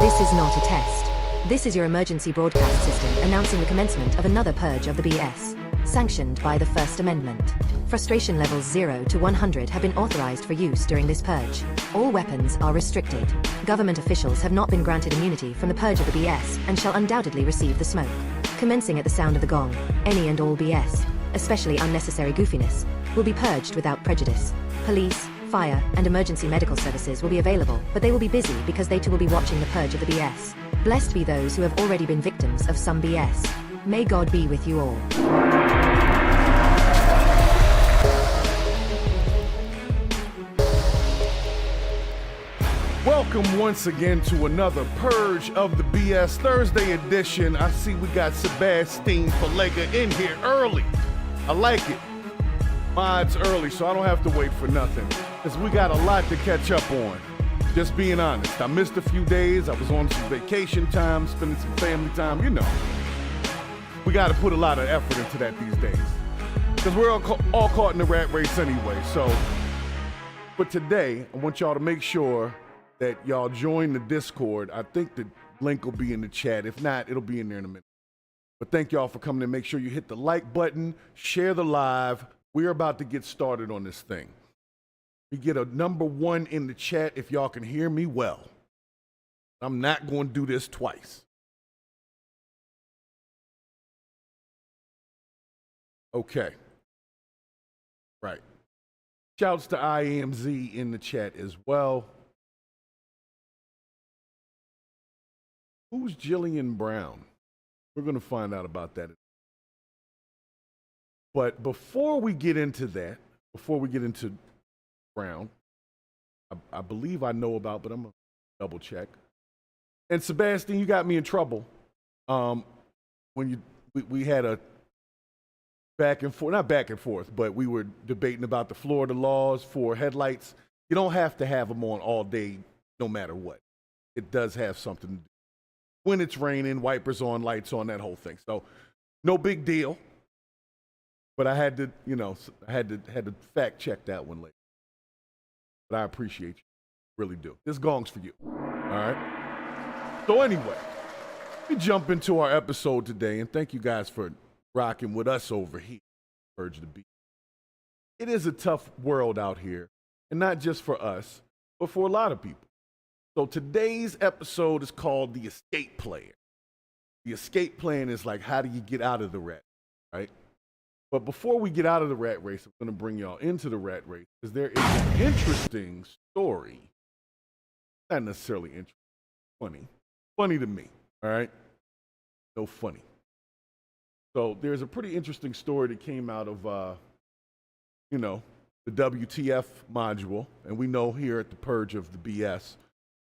This is not a test. This is your emergency broadcast system announcing the commencement of another purge of the BS, sanctioned by the First Amendment. Frustration levels 0 to 100 have been authorized for use during this purge. All weapons are restricted. Government officials have not been granted immunity from the purge of the BS and shall undoubtedly receive the smoke. Commencing at the sound of the gong, any and all BS, especially unnecessary goofiness, will be purged without prejudice. Police, fire, and emergency medical services will be available, but they will be busy because they too will be watching the purge of the BS. Blessed be those who have already been victims of some BS. May God be with you all. Welcome once again to another Purge of the BS Thursday edition. I see we got Sebastian Falega in here early. I like it. Mods early, so I don't have to wait for nothing, because we got a lot to catch up on. Just being honest, I missed a few days. I was on some vacation time, spending some family time, you know. We got to put a lot of effort into that these days, because we're all caught in the rat race anyway. So, but today, I want y'all to make sure that y'all join the Discord. I think the link will be in the chat. If not, it'll be in there in a minute. But thank y'all for coming in. Make sure you hit the like button, share the live. We're about to get started on this thing. We get a number 1 in the chat if y'all can hear me well. I'm not going to do this twice. Okay. Right. Shouts to IMZ in the chat as well. Who's Jillian Brown? We're going to find out about that. But before we get into that, before we get into Brown, I believe I know about, but I'm going to double check. And Sebastian, you got me in trouble when we had a back and forth, not back and forth, but we were debating about the Florida laws for headlights. You don't have to have them on all day, no matter what. It does have something to do. When it's raining, wipers on, lights on, that whole thing. So no big deal. But I had to, had to fact check that one later. But I appreciate you. Really do. This gong's for you. All right? So anyway, we jump into our episode today, and thank you guys for rocking with us over here. Purge the beat. It is a tough world out here, and not just for us, but for a lot of people. So today's episode is called The Escape Plan. The escape plan is like, how do you get out of the rat, right? But before we get out of the rat race, I'm going to bring y'all into the rat race because there is an interesting story. Not necessarily interesting, funny to me, all right? No funny. So there's a pretty interesting story that came out of, the WTF module. And we know here at the Purge of the BS,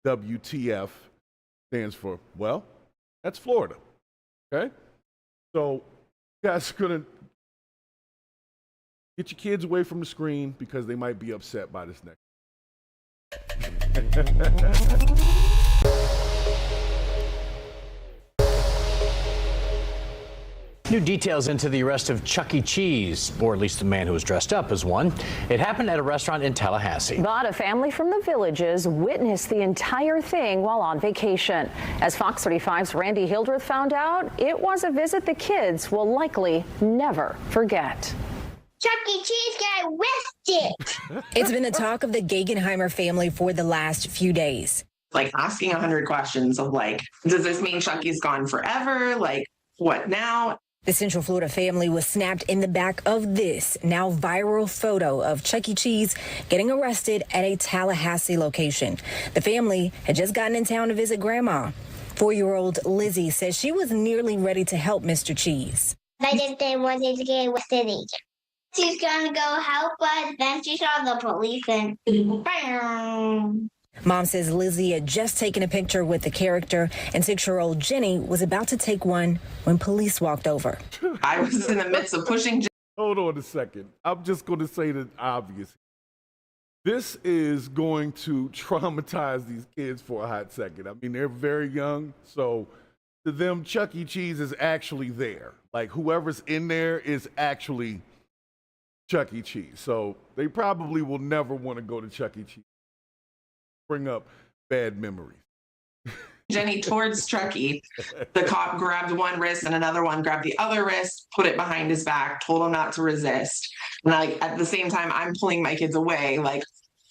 WTF stands for, well, that's Florida, okay? So you guys are going to get your kids away from the screen because they might be upset by this next. New details into the arrest of Chuck E. Cheese, or at least the man who was dressed up as one. It happened at a restaurant in Tallahassee. But a family from the Villages witnessed the entire thing while on vacation. As Fox 35's Randy Hildreth found out, it was a visit the kids will likely never forget. Chuck E. Cheese got arrested. It's been the talk of the Guggenheimer family for the last few days. Like asking 100 questions of like, does this mean Chucky's gone forever? Like, what now? The Central Florida family was snapped in the back of this now viral photo of Chuck E. Cheese getting arrested at a Tallahassee location. The family had just gotten in town to visit Grandma. 4-year-old Lizzie says she was nearly ready to help Mr. Cheese. I just didn't want him to get arrested either. She's gonna go help us, then she saw the police and bam. Mom says Lizzie had just taken a picture with the character, and 6-year-old Jenny was about to take one when police walked over. I was in the midst of pushing. Hold on a second. I'm just going to say the obvious. This is going to traumatize these kids for a hot second. I mean, they're very young, so to them, Chuck E. Cheese is actually there. Like, whoever's in there is actually Chuck E. Cheese. So they probably will never want to go to Chuck E. Cheese. Bring up bad memories. Jenny towards Chucky. The cop grabbed one wrist and another one grabbed the other wrist, put it behind his back, told him not to resist. And like at the same time, I'm pulling my kids away. Like,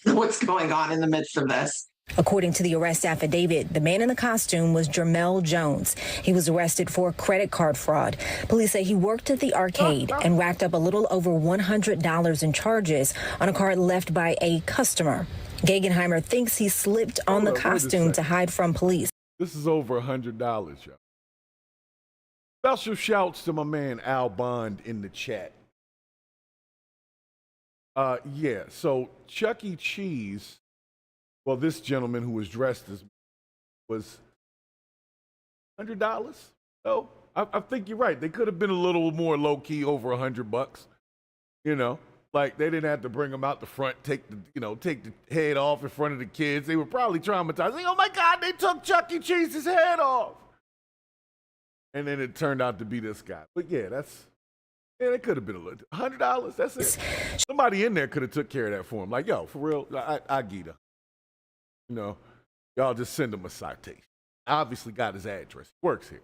what's going on in the midst of this? According to the arrest affidavit, the man in the costume was Jermel Jones. He was arrested for credit card fraud. Police say he worked at the arcade and racked up a little over $100 in charges on a card left by a customer. Guggenheimer thinks he slipped on the costume to hide from police. This is over $100, y'all. Special shouts to my man Al Bond in the chat. So Chuck E. Cheese, well, this gentleman who was dressed as was $100. Oh, I think you're right. They could have been a little more low key, over $100. Like they didn't have to bring him out the front, take the head off in front of the kids. They were probably traumatized. Like, oh my God, they took Chuck E. Cheese's head off. And then it turned out to be this guy. But yeah, it could have been a little $100. That's it. Somebody in there could have took care of that for him. Like, yo, for real, I get him. Y'all just send him a citation. I obviously got his address. He works here.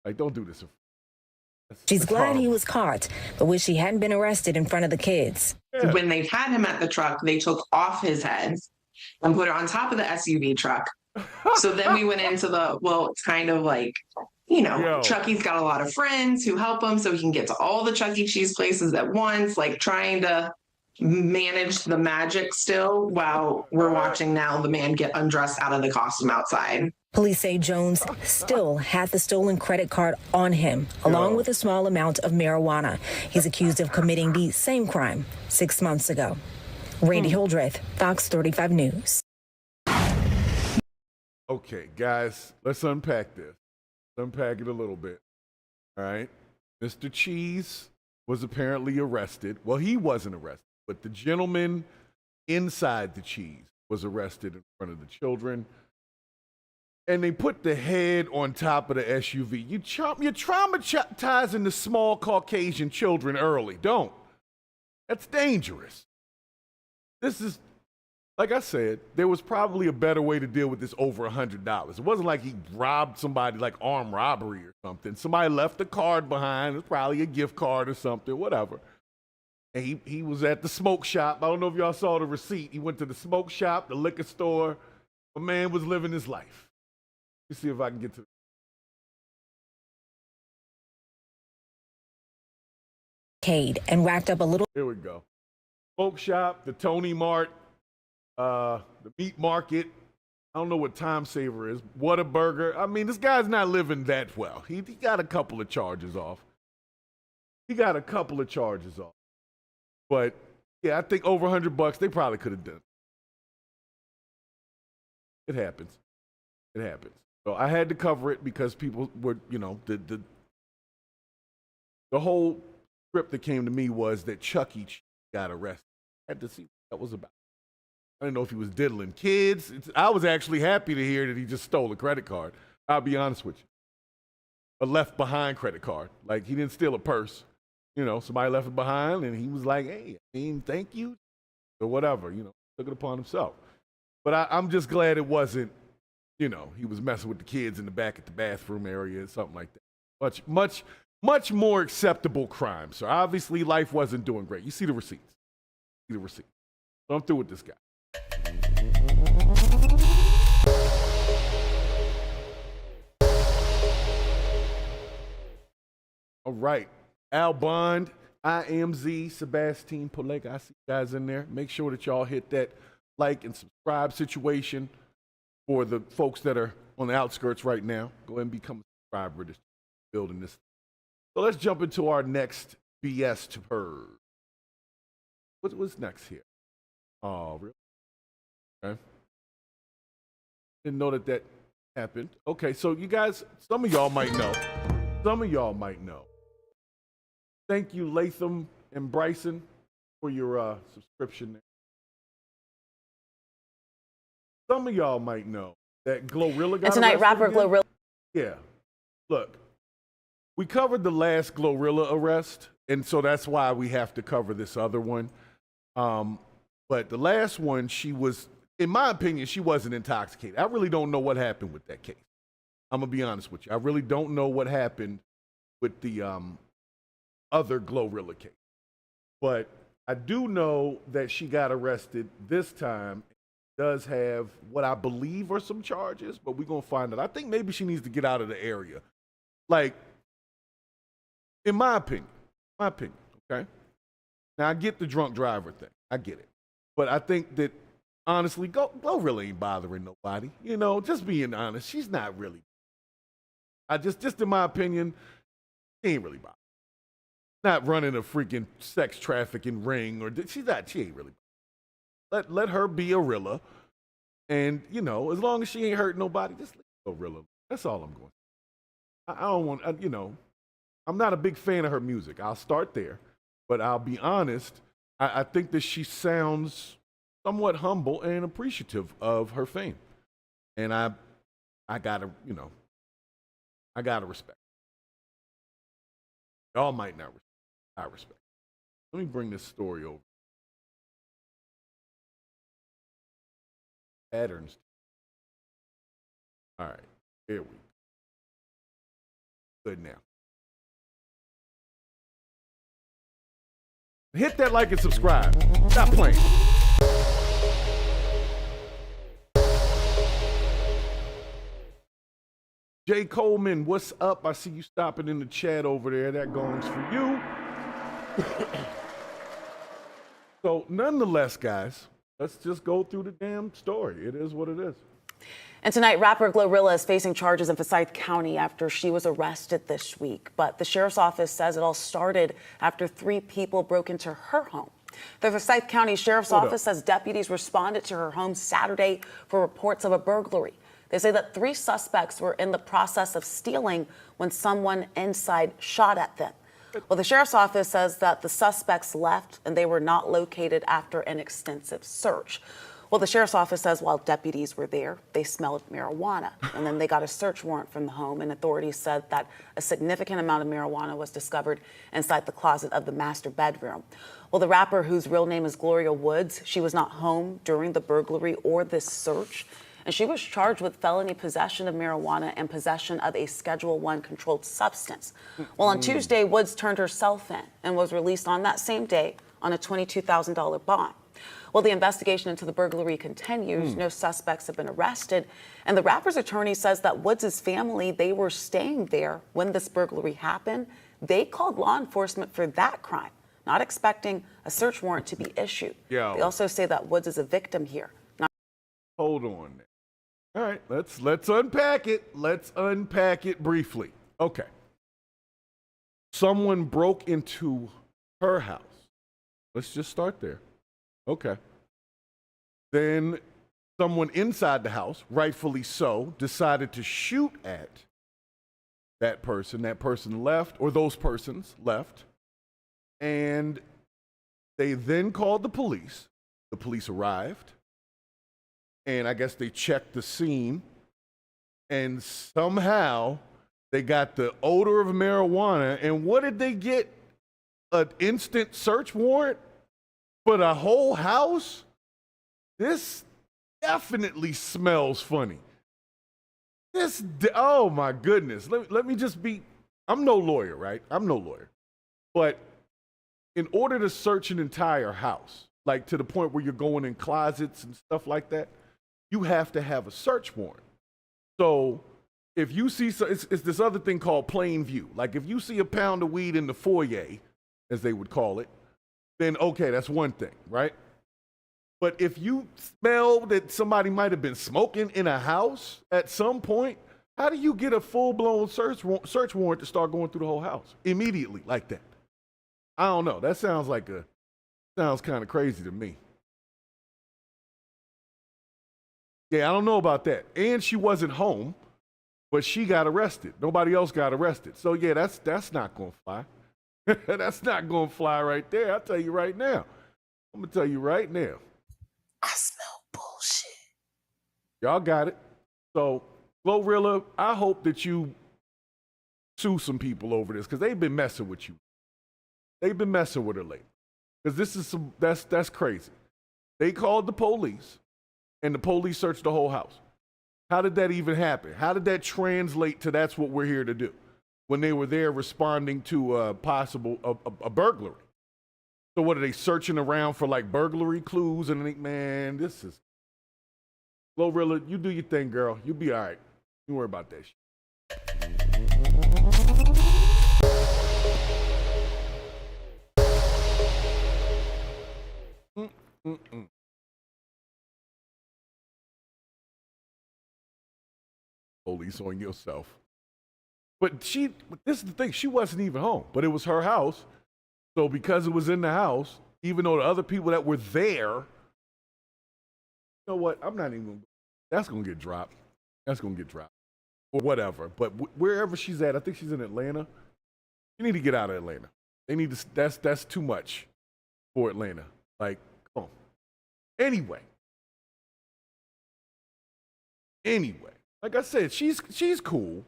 Like, don't do this. She's glad he was caught, but wish he hadn't been arrested in front of the kids. Yeah. When they had him at the truck, they took off his head and put it on top of the SUV truck. So then we went into it's kind of like, Chucky's got a lot of friends who help him so he can get to all the Chuck E. Cheese places at once, like trying to manage the magic still while we're watching now the man get undressed out of the costume outside. Police say Jones still had the stolen credit card on him, along with a small amount of marijuana. He's accused of committing the same crime 6 months ago. Randy Hildreth, Fox 35 News. Okay, guys, let's unpack this. Let's unpack it a little bit. All right. Mr. Cheese was apparently arrested. Well, he wasn't arrested, but the gentleman inside the Cheese was arrested in front of the children. And they put the head on top of the SUV. You're traumatizing the small Caucasian children early. Don't. That's dangerous. This is, like I said, there was probably a better way to deal with this over $100. It wasn't like he robbed somebody, like armed robbery or something. Somebody left a card behind. It was probably a gift card or something, whatever. And he was at the smoke shop. I don't know if y'all saw the receipt. He went to the smoke shop, the liquor store. A man was living his life. Let's see if I can get to Cade and racked up a little. Here we go. Smoke shop, the Tony Mart, the meat market. I don't know what Time Saver is. Whataburger. I mean, this guy's not living that well. He got a couple of charges off. But yeah, I think over $100, they probably could have done it. It happens. So I had to cover it because people were, the whole script that came to me was that Chucky got arrested. I had to see what that was about. I didn't know if he was diddling kids. I was actually happy to hear that he just stole a credit card. I'll be honest with you. A left behind credit card. Like, he didn't steal a purse. Somebody left it behind and he was like, hey, thank you. Or whatever, took it upon himself. But I'm just glad it wasn't, he was messing with the kids in the back at the bathroom area or something like that. Much more acceptable crime. So obviously life wasn't doing great. You see the receipts. So I'm through with this guy. All right. Al Bond, IMZ, Sebastian Polega. I see you guys in there. Make sure that y'all hit that like and subscribe situation. For the folks that are on the outskirts right now, go ahead and become a subscriber to building this. So let's jump into our next BS to purge. What's next here? Oh, really? Okay. Didn't know that happened. Okay, so you guys, some of y'all might know. Thank you, Latham and Bryson, for your subscription there. Some of y'all might know that Glorilla got and tonight, arrested rapper again. Glorilla. Yeah. Look, we covered the last Glorilla arrest, and so that's why we have to cover this other one. But the last one, she was, in my opinion, she wasn't intoxicated. I really don't know what happened with that case. I'm going to be honest with you. I really don't know what happened with the other Glorilla case. But I do know that she got arrested this time. Does have what I believe are some charges, but we're going to find out. I think maybe she needs to get out of the area. Like, in my opinion, okay? Now, I get the drunk driver thing. I get it. But I think that, honestly, Glorilla ain't bothering nobody. Just being honest, she's not really. Just in my opinion, she ain't really bothering. Not running a freaking sex trafficking ring, or she ain't really. Let her be a Rilla, and as long as she ain't hurt nobody, just leave Glorilla. That's all I'm going. I don't want, I'm not a big fan of her music. I'll start there, but I'll be honest. I think that she sounds somewhat humble and appreciative of her fame, and I gotta respect. Y'all might not respect. I respect. Let me bring this story over. Patterns. All right, here we go. Good now. Hit that like and subscribe. Stop playing. Jay Coleman, what's up? I see you stopping in the chat over there. That goes for you. So nonetheless, guys, let's just go through the damn story. It is what it is. And tonight, rapper Glorilla is facing charges in Forsyth County after she was arrested this week. But the sheriff's office says it all started after 3 people broke into her home. The Forsyth County Sheriff's Office says deputies responded to her home Saturday for reports of a burglary. They say that 3 suspects were in the process of stealing when someone inside shot at them. Well, the sheriff's office says that the suspects left and they were not located after an extensive search. Well, the sheriff's office says while deputies were there, they smelled marijuana, and then they got a search warrant from the home, and authorities said that a significant amount of marijuana was discovered inside the closet of the master bedroom. Well, the rapper, whose real name is Gloria Woods, she was not home during the burglary or this search, and she was charged with felony possession of marijuana and possession of a Schedule I controlled substance. Well, on Tuesday, Woods turned herself in and was released on that same day on a $22,000 bond. Well, the investigation into the burglary continues. No suspects have been arrested. And the rapper's attorney says that Woods' family, they were staying there when this burglary happened. They called law enforcement for that crime, not expecting a search warrant to be issued. Yo. They also say that Woods is a victim here. Hold on. All right, let's unpack it. Let's unpack it briefly. Okay. Someone broke into her house. Let's just start there. Okay. Then someone inside the house, rightfully so, decided to shoot at that person. That person left, or those persons left. And they then called the police. The police arrived. And I guess they checked the scene. And somehow they got the odor of marijuana. And what did they get? An instant search warrant? For the whole house? This definitely smells funny. Oh my goodness. Let me just be, I'm no lawyer, right? I'm no lawyer. But in order to search an entire house, like to the point where you're going in closets and stuff like that, you have to have a search warrant. So if you see, it's this other thing called plain view. Like if you see a pound of weed in the foyer, as they would call it, then okay, that's one thing, right? But if you smell that somebody might have been smoking in a house at some point, how do you get a full-blown search warrant to start going through the whole house immediately like that? I don't know. That sounds kind of crazy to me. Yeah, I don't know about that. And she wasn't home, but she got arrested. Nobody else got arrested. So yeah, that's not gonna fly. That's not going to fly right there. I'll tell you right now. I'm going to tell you right now. I smell bullshit. Y'all got it. So, Glorilla, I hope that you sue some people over this because they've been messing with you. They've been messing with her lately. Because this is that's crazy. They called the police, and the police searched the whole house. How did that even happen? How did that translate to that's what we're here to do? When they were there responding to a burglary. So what are they searching around for like burglary clues? And man, this is Glorilla, you do your thing, girl. You'll be all right. Don't worry about that shit. Police on yourself. But this is the thing, she wasn't even home, but it was her house. So because it was in the house, even though the other people that were there, you know what, that's going to get dropped. That's going to get dropped. Or whatever. But wherever she's at, I think she's in Atlanta. You need to get out of Atlanta. They need to, that's too much for Atlanta. Like, come on. Anyway, like I said, she's cool.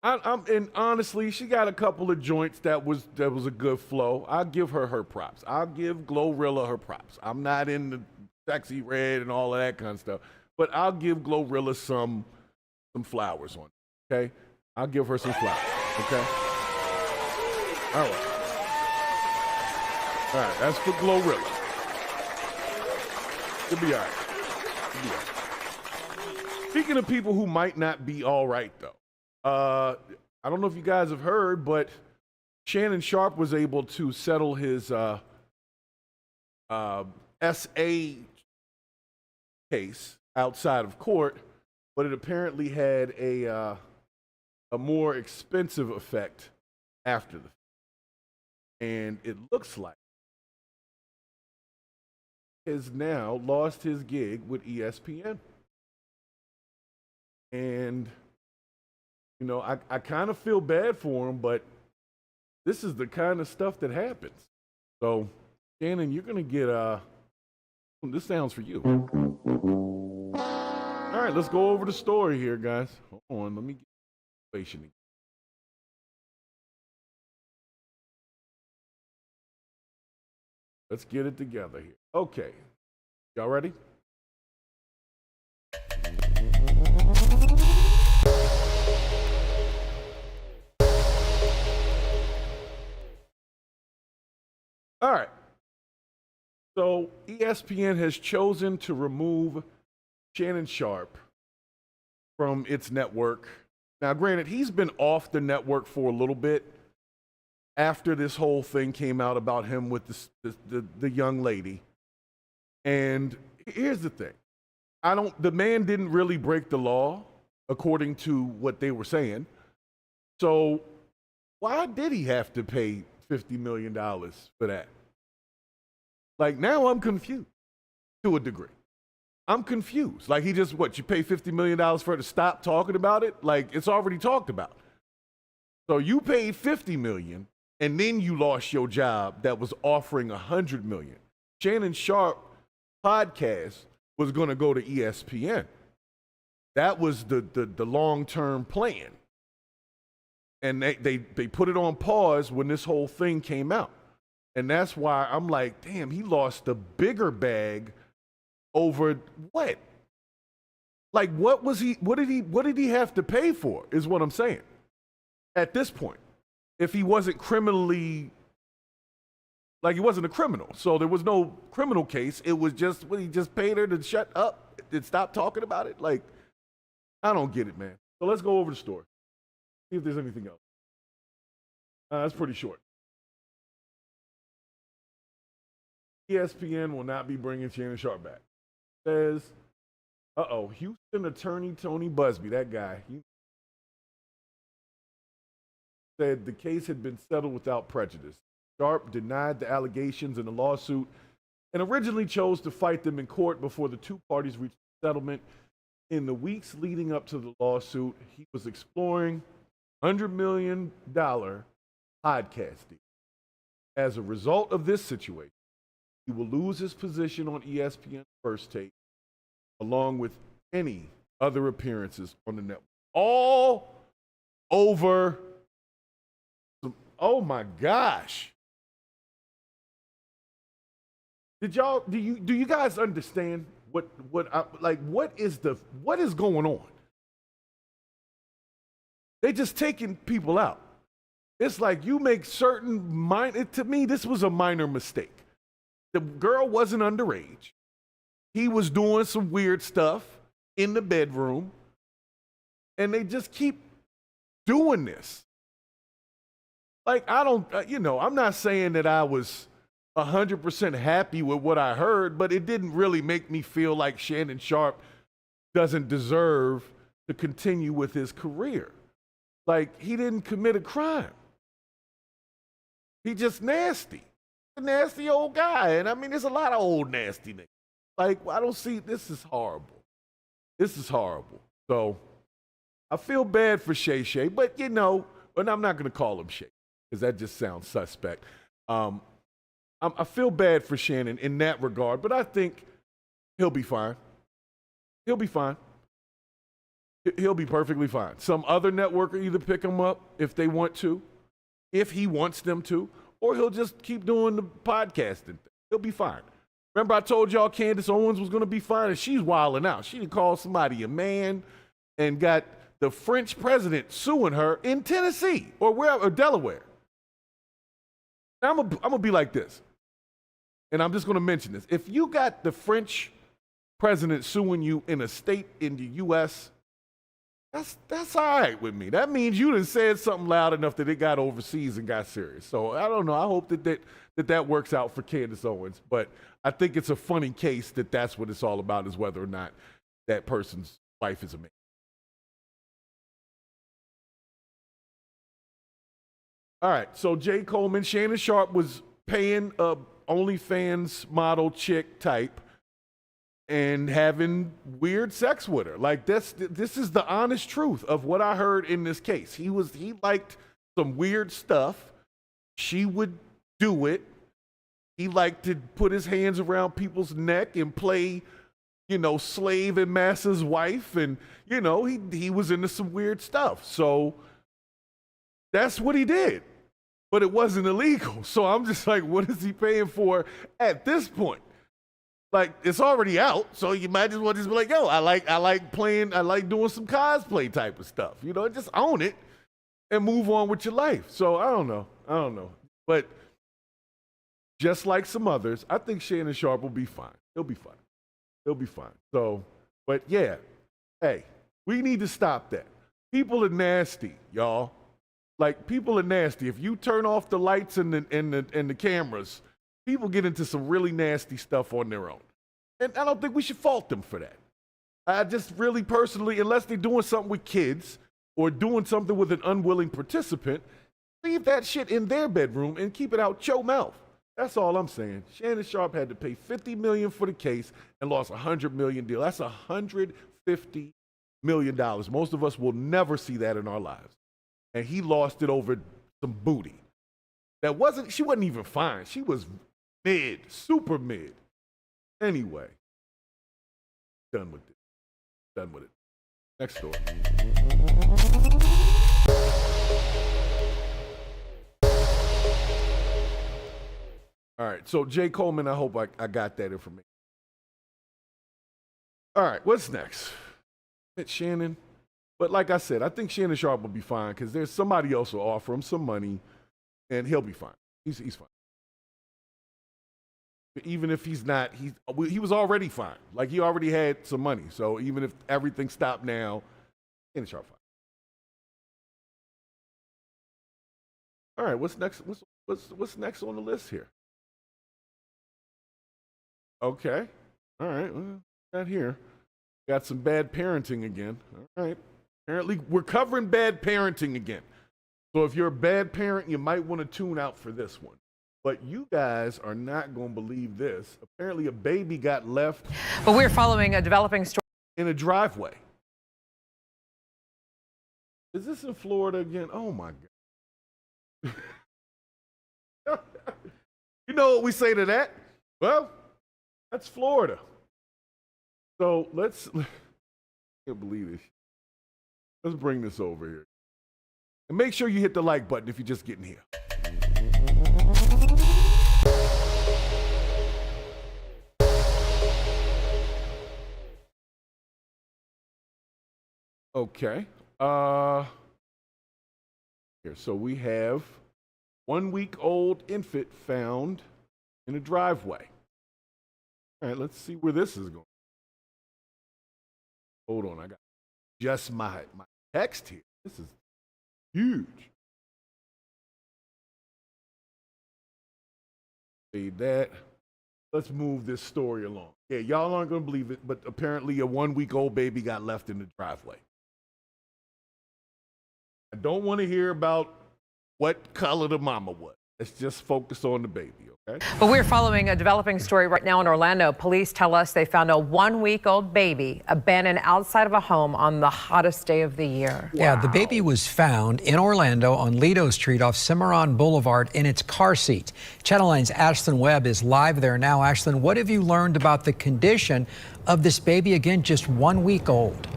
And honestly, she got a couple of joints that was a good flow. I'll give her props. I'll give Glorilla her props. I'm not in the sexy red and all of that kind of stuff, but I'll give Glorilla some flowers on it, okay? I'll give her some flowers, okay? All right, that's for Glorilla. You'll be all right. Speaking of people who might not be all right, though, I don't know if you guys have heard, but Shannon Sharpe was able to settle his SA case outside of court, but it apparently had a more expensive effect after the fact. And it looks like he has now lost his gig with ESPN. And, you know, I kind of feel bad for him, but this is the kind of stuff that happens. So, Shannon, you're going to get, this sounds for you. All right, let's go over the story here, guys. Hold on, let me get the situation again. Let's get it together here. Okay. Y'all ready? All right. So ESPN has chosen to remove Shannon Sharpe from its network. Now, granted, he's been off the network for a little bit after this whole thing came out about him with the young lady. And here's the thing. The man didn't really break the law, according to what they were saying. So why did he have to pay $50 million for that? Like, now I'm confused to a degree. I'm confused. Like, he just, you pay $50 million for her to stop talking about it? Like, it's already talked about. So you paid $50 million, and then you lost your job that was offering $100 million. Shannon Sharpe podcast was going to go to ESPN. That was the long-term plan. And they put it on pause when this whole thing came out. And that's why I'm like, damn, he lost the bigger bag over what? Like, what did he have to pay for, is what I'm saying. At this point, if he wasn't criminally, like, he wasn't a criminal. So there was no criminal case. It was just, he just paid her to shut up and stop talking about it. Like, I don't get it, man. So let's go over the story. See if there's anything else. That's pretty short. ESPN will not be bringing Shannon Sharpe back. Says, Houston attorney Tony Busby, that guy, he said the case had been settled without prejudice. Sharpe denied the allegations in the lawsuit and originally chose to fight them in court before the two parties reached a settlement. In the weeks leading up to the lawsuit, he was exploring $100 million podcasting. As a result of this situation, he will lose his position on ESPN First Take, along with any other appearances on the network. All over. Oh my gosh. Do you guys understand what is going on? They just taking people out. It's like you make certain to me, this was a minor mistake. The girl wasn't underage. He was doing some weird stuff in the bedroom. And they just keep doing this. Like, I'm not saying that I was 100% happy with what I heard, but it didn't really make me feel like Shannon Sharpe doesn't deserve to continue with his career. Like, he didn't commit a crime. He just nasty. A nasty old guy. And I mean, there's a lot of old nasty niggas. Like, I don't see, this is horrible. This is horrible. So I feel bad for Shay Shay, but but I'm not going to call him Shay because that just sounds suspect. I feel bad for Shannon in that regard, but I think he'll be fine. He'll be fine. He'll be perfectly fine. Some other network will either pick him up if they want to, if he wants them to, or he'll just keep doing the podcasting. He'll be fine. Remember I told y'all Candace Owens was going to be fine, and she's wilding out. She called somebody a man and got the French president suing her in Tennessee or Delaware. Now I'm gonna be like this, and I'm just going to mention this. If you got the French president suing you in a state in the U.S., that's all right with me. That means you done said something loud enough that it got overseas and got serious. So I don't know. I hope that that works out for Candace Owens. But I think it's a funny case that's what it's all about, is whether or not that person's wife is a man. All right, so Jay Coleman, Shannon Sharpe was paying a OnlyFans model chick type and having weird sex with her. Like, this is the honest truth of what I heard in this case. He liked some weird stuff. She would do it. He liked to put his hands around people's neck and play, slave and master's wife. And, he was into some weird stuff. So that's what he did. But it wasn't illegal. So I'm just like, what is he paying for at this point? Like, it's already out, so you might as well just be like, yo, I like playing, I like doing some cosplay type of stuff. Just own it and move on with your life. So I don't know. But just like some others, I think Shannon Sharpe will be fine. He'll be fine. So, but yeah, hey, we need to stop that. People are nasty, y'all. Like, people are nasty. If you turn off the lights and the cameras, people get into some really nasty stuff on their own. And I don't think we should fault them for that. I just really personally, unless they're doing something with kids or doing something with an unwilling participant, leave that shit in their bedroom and keep it out your mouth. That's all I'm saying. Shannon Sharpe had to pay $50 million for the case and lost a $100 million deal. That's $150 million. Most of us will never see that in our lives. And he lost it over some booty. She wasn't even fine. She was mid, super mid. Anyway, done with it. Next story. All right, so Jay Coleman, I hope I got that information. All right, what's next? It's Shannon. But like I said, I think Shannon Sharpe will be fine because there's somebody else who will offer him some money, and he'll be fine. He's fine. Even if he's not, he was already fine. Like, he already had some money. So even if everything stopped now, Shannon Sharpe fine. All right, what's next? What's next on the list here? Okay. All right. Well, not here. Got some bad parenting again. All right. Apparently, we're covering bad parenting again. So if you're a bad parent, you might want to tune out for this one. But you guys are not going to believe this. Apparently, a baby got left. But we're following a developing story in a driveway. Is this in Florida again? Oh, my God. You know what we say to that? Well, that's Florida. So I can't believe this. Let's bring this over here. And make sure you hit the like button if you're just getting here. Okay. Here, so we have 1 week old infant found in a driveway. All right, let's see where this is going. Hold on, I got just my text here. This is huge. Fade that. Let's move this story along. Yeah, y'all aren't going to believe it, but apparently a 1 week old baby got left in the driveway. I don't want to hear about what color the mama was. Let's just focus on the baby, okay? But we're following a developing story right now in Orlando. Police tell us they found a 1 week old baby abandoned outside of a home on the hottest day of the year. Wow. Yeah, the baby was found in Orlando on Lido Street off Cimarron Boulevard in its car seat. Channel 9's Ashlyn Webb is live there now. Ashlyn, what have you learned about the condition of this baby, again, just 1 week old?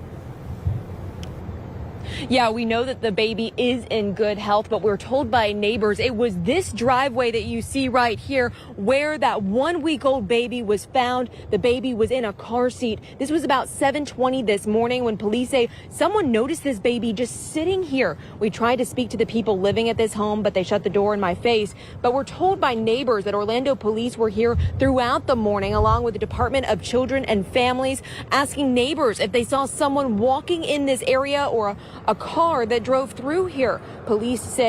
Yeah, we know that the baby is in good health, but we're told by neighbors it was this driveway that you see right here where that 1 week old baby was found. The baby was in a car seat. This was about 7:20 this morning when police say someone noticed this baby just sitting here. We tried to speak to the people living at this home, but they shut the door in my face. But we're told by neighbors that Orlando police were here throughout the morning, along with the Department of Children and Families, asking neighbors if they saw someone walking in this area or a car that drove through here. Police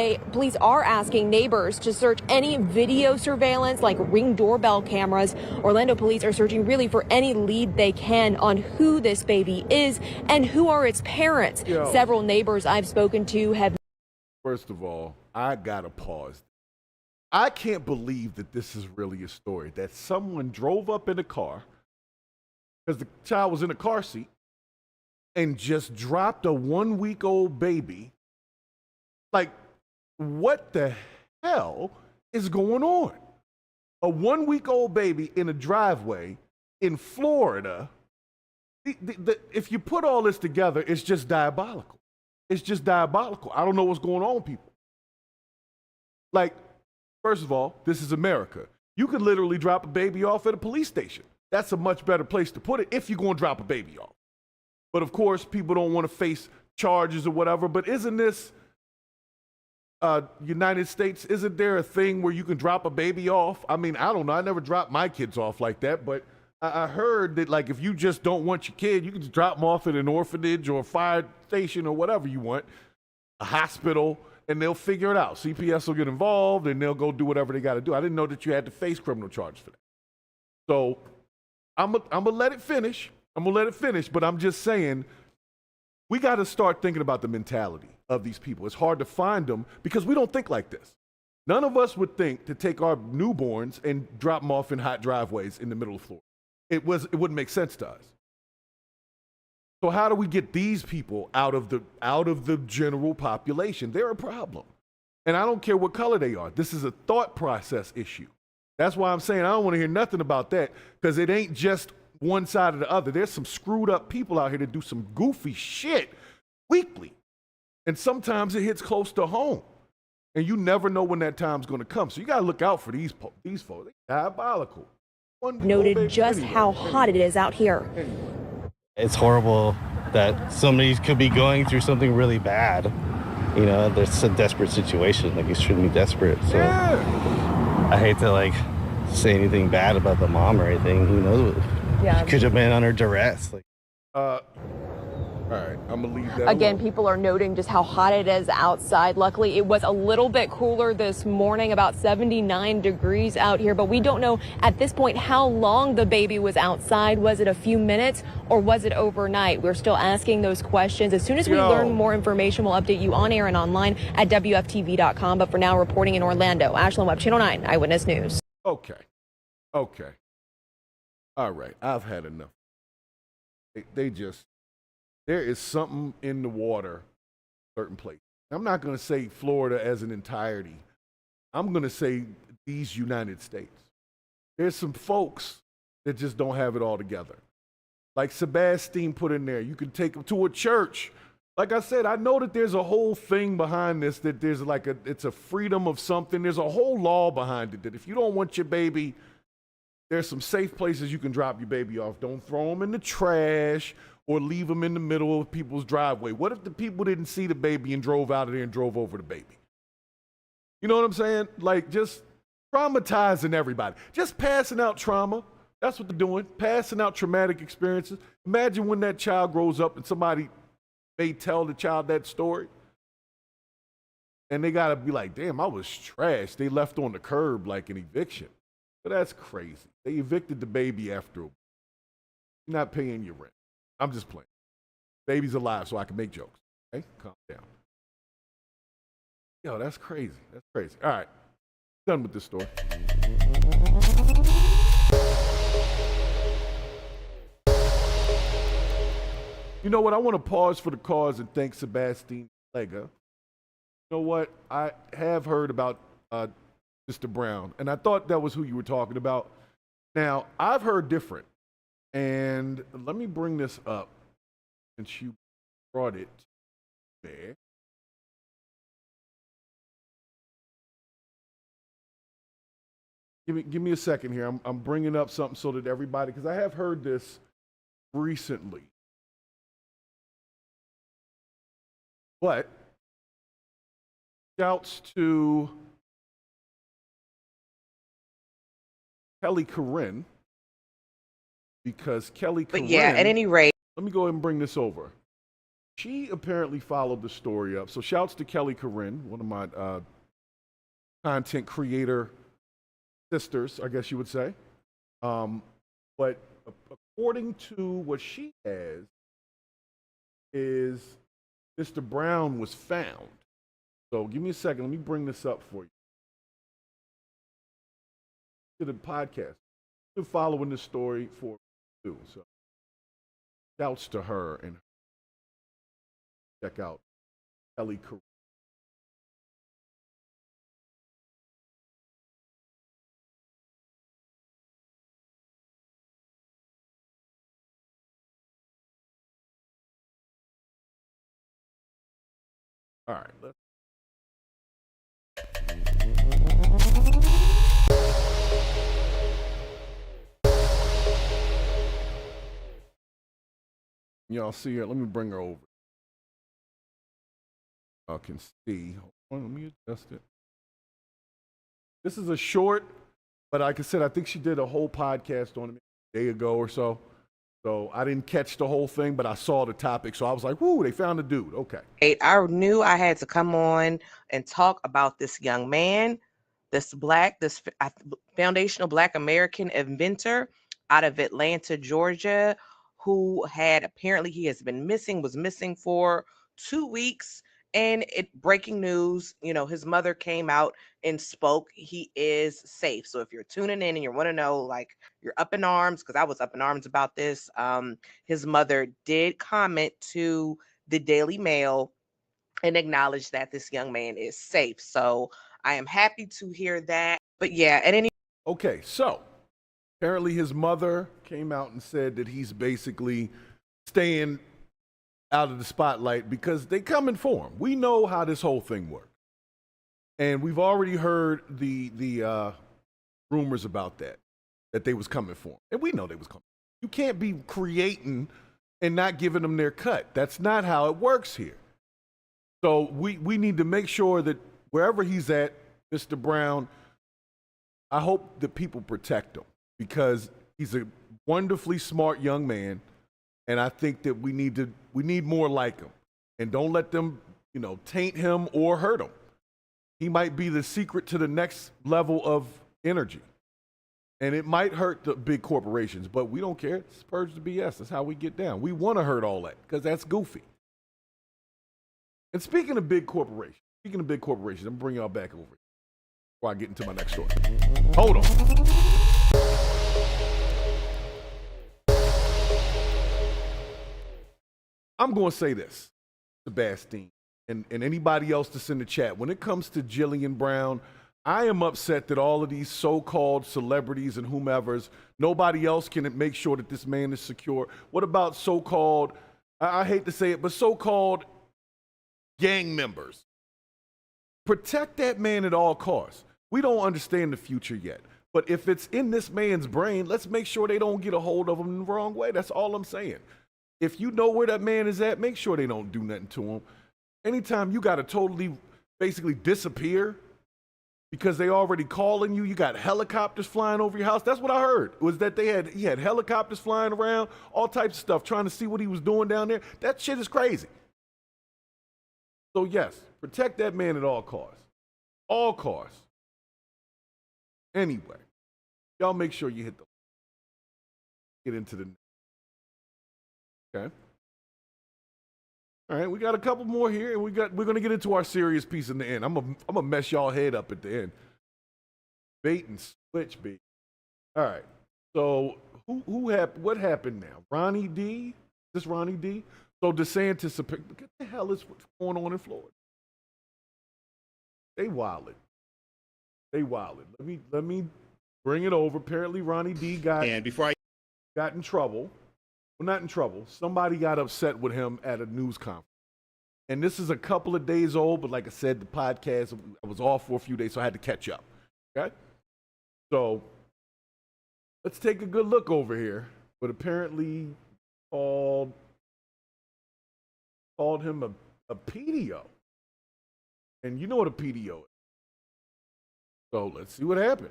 are asking neighbors to search any video surveillance like Ring doorbell cameras. Orlando police are searching really for any lead they can on who this baby is and who are its parents. Several neighbors I've spoken to have. First of all, I gotta pause. I can't believe that this is really a story, that someone drove up in a car because the child was in a car seat and just dropped a 1-week-old baby. Like, what the hell is going on? A 1-week-old baby in a driveway in Florida. If you put all this together, it's just diabolical. It's just diabolical. I don't know what's going on with people. Like, first of all, this is America. You could literally drop a baby off at a police station. That's a much better place to put it if you're going to drop a baby off. But of course, people don't want to face charges or whatever. But isn't this United States? Isn't there a thing where you can drop a baby off? I mean, I don't know. I never dropped my kids off like that. But I heard that, like, if you just don't want your kid, you can just drop them off at an orphanage or a fire station or whatever you want, a hospital, and they'll figure it out. CPS will get involved, and they'll go do whatever they got to do. I didn't know that you had to face criminal charges for that. So I'm gonna let it finish. But I'm just saying, we got to start thinking about the mentality of these people. It's hard to find them because we don't think like this. None of us would think to take our newborns and drop them off in hot driveways in the middle of Florida. It wouldn't make sense to us. So how do we get these people out of the general population? They're a problem. And I don't care what color they are. This is a thought process issue. That's why I'm saying I don't want to hear nothing about that, because it ain't just one side or the other. There's some screwed up people out here that do some goofy shit weekly. And sometimes it hits close to home. And you never know when that time's going to come. So you got to look out for these folks. They're diabolical. Noted just how hot it is out here. It's horrible that somebody could be going through something really bad. You know, there's a desperate situation. Like, you shouldn't be desperate. So I hate to, like, say anything bad about the mom or anything. Who knows? Yeah. She could have been under duress. Like, all right, I'm gonna leave that Again, alone. people are noting just how hot it is outside. Luckily, it was a little bit cooler this morning, about 79 degrees out here, but we don't know at this point how long the baby was outside. Was it a few minutes or was it overnight? We're still asking those questions. As soon as we learn more information, we'll update you on air and online at WFTV.com. But for now, reporting in Orlando, Ashlyn Webb, Channel 9 Eyewitness News. Okay. All right, I've had enough. There is something in the water, certain places. I'm not going to say Florida as an entirety. I'm going to say these United States. There's some folks that just don't have it all together. Like Sebastian put in there, you can take them to a church. Like I said, I know that there's a whole thing behind this, that there's it's a freedom of something. There's a whole law behind it that if you don't want your baby, there's some safe places you can drop your baby off. Don't throw them in the trash or leave them in the middle of people's driveway. What if the people didn't see the baby and drove out of there and drove over the baby? You know what I'm saying? Like, just traumatizing everybody. Just passing out trauma. That's what they're doing, passing out traumatic experiences. Imagine when that child grows up and somebody may tell the child that story. And they got to be like, damn, I was trashed. They left on the curb like an eviction. But that's crazy. They evicted the baby after a week. You're not paying your rent. I'm just playing. Baby's alive, so I can make jokes. Okay? Calm down. Yo, that's crazy. That's crazy. All right. Done with this story. You know what? I want to pause for the cause and thank Sebastian Lega. You know what? I have heard about Mr. Brown, and I thought that was who you were talking about. Now, I've heard different. And let me bring this up since you brought it there. Give me a second here. I'm bringing up something so that everybody, because I have heard this recently. But shouts to Kelly Corinne. Because Kelly Corinne, But yeah, at any rate. Let me go ahead and bring this over. she apparently followed the story up. So shouts to Kelly Corinne, one of my content creator sisters, I guess you would say. But according to what she has, is Mr. Brown was found. So give me a second. Let me bring this up for you. To the podcast. Been following this story for too. So shouts to her and check out Kelly Corinne. All right, let's. Y'all see her? Let me bring her over. Y'all can see. Hold on, let me adjust it. This is a short, but like I said, I think she did a whole podcast on it a day ago or so. So I didn't catch the whole thing, but I saw the topic. So I was like, whoo, they found the dude. Okay. I knew I had to come on and talk about this young man, this foundational Black American inventor out of Atlanta, Georgia, who had apparently he has been missing, was missing for 2 weeks. And breaking news, his mother came out and spoke. He is safe. So if you're tuning in and you want to know, like, you're up in arms, because I was up in arms about this. His mother did comment to the Daily Mail and acknowledge that this young man is safe. So I am happy to hear that. But yeah, at any. Okay, so apparently his mother came out and said that he's basically staying out of the spotlight because they coming for him. We know how this whole thing works. And we've already heard the rumors about that they was coming for him. And we know they was coming. You can't be creating and not giving them their cut. That's not how it works here. So we need to make sure that wherever he's at, Mr. Brown, I hope that people protect him because he's a wonderfully smart young man. And I think that we need more like him. And don't let them, taint him or hurt him. He might be the secret to the next level of energy. And it might hurt the big corporations, but we don't care. It's purge the BS. That's how we get down. We want to hurt all that because that's goofy. And speaking of big corporations, I'm going to bring y'all back over before I get into my next story. Hold on. I'm going to say this, Sebastian, and anybody else that's in the chat. When it comes to Jillian Brown, I am upset that all of these so-called celebrities and whomevers, nobody else can make sure that this man is secure. What about so-called, I hate to say it, but so-called gang members? Protect that man at all costs. We don't understand the future yet. But if it's in this man's brain, let's make sure they don't get a hold of him the wrong way. That's all I'm saying. If you know where that man is at, make sure they don't do nothing to him. Anytime you got to totally basically disappear because they already calling you, you got helicopters flying over your house. That's what I heard, was that he had helicopters flying around, all types of stuff, trying to see what he was doing down there. That shit is crazy. So yes, protect that man at all costs. All costs. Anyway, y'all make sure you get into the. Okay. All right, we got a couple more here, and we're gonna get into our serious piece in the end. I'm gonna mess y'all head up at the end. Bait and switch, baby. All right. So what happened now? Ronnie D? Is this Ronnie D? So DeSantis, what the hell is what's going on in Florida? They wilded. Let me bring it over. Apparently Ronnie D got in trouble. Well, not in trouble. Somebody got upset with him at a news conference. And this is a couple of days old, but like I said, the podcast, I was off for a few days, so I had to catch up. Okay? So let's take a good look over here. But apparently called him a pedio. And you know what a pedio is. So let's see what happened.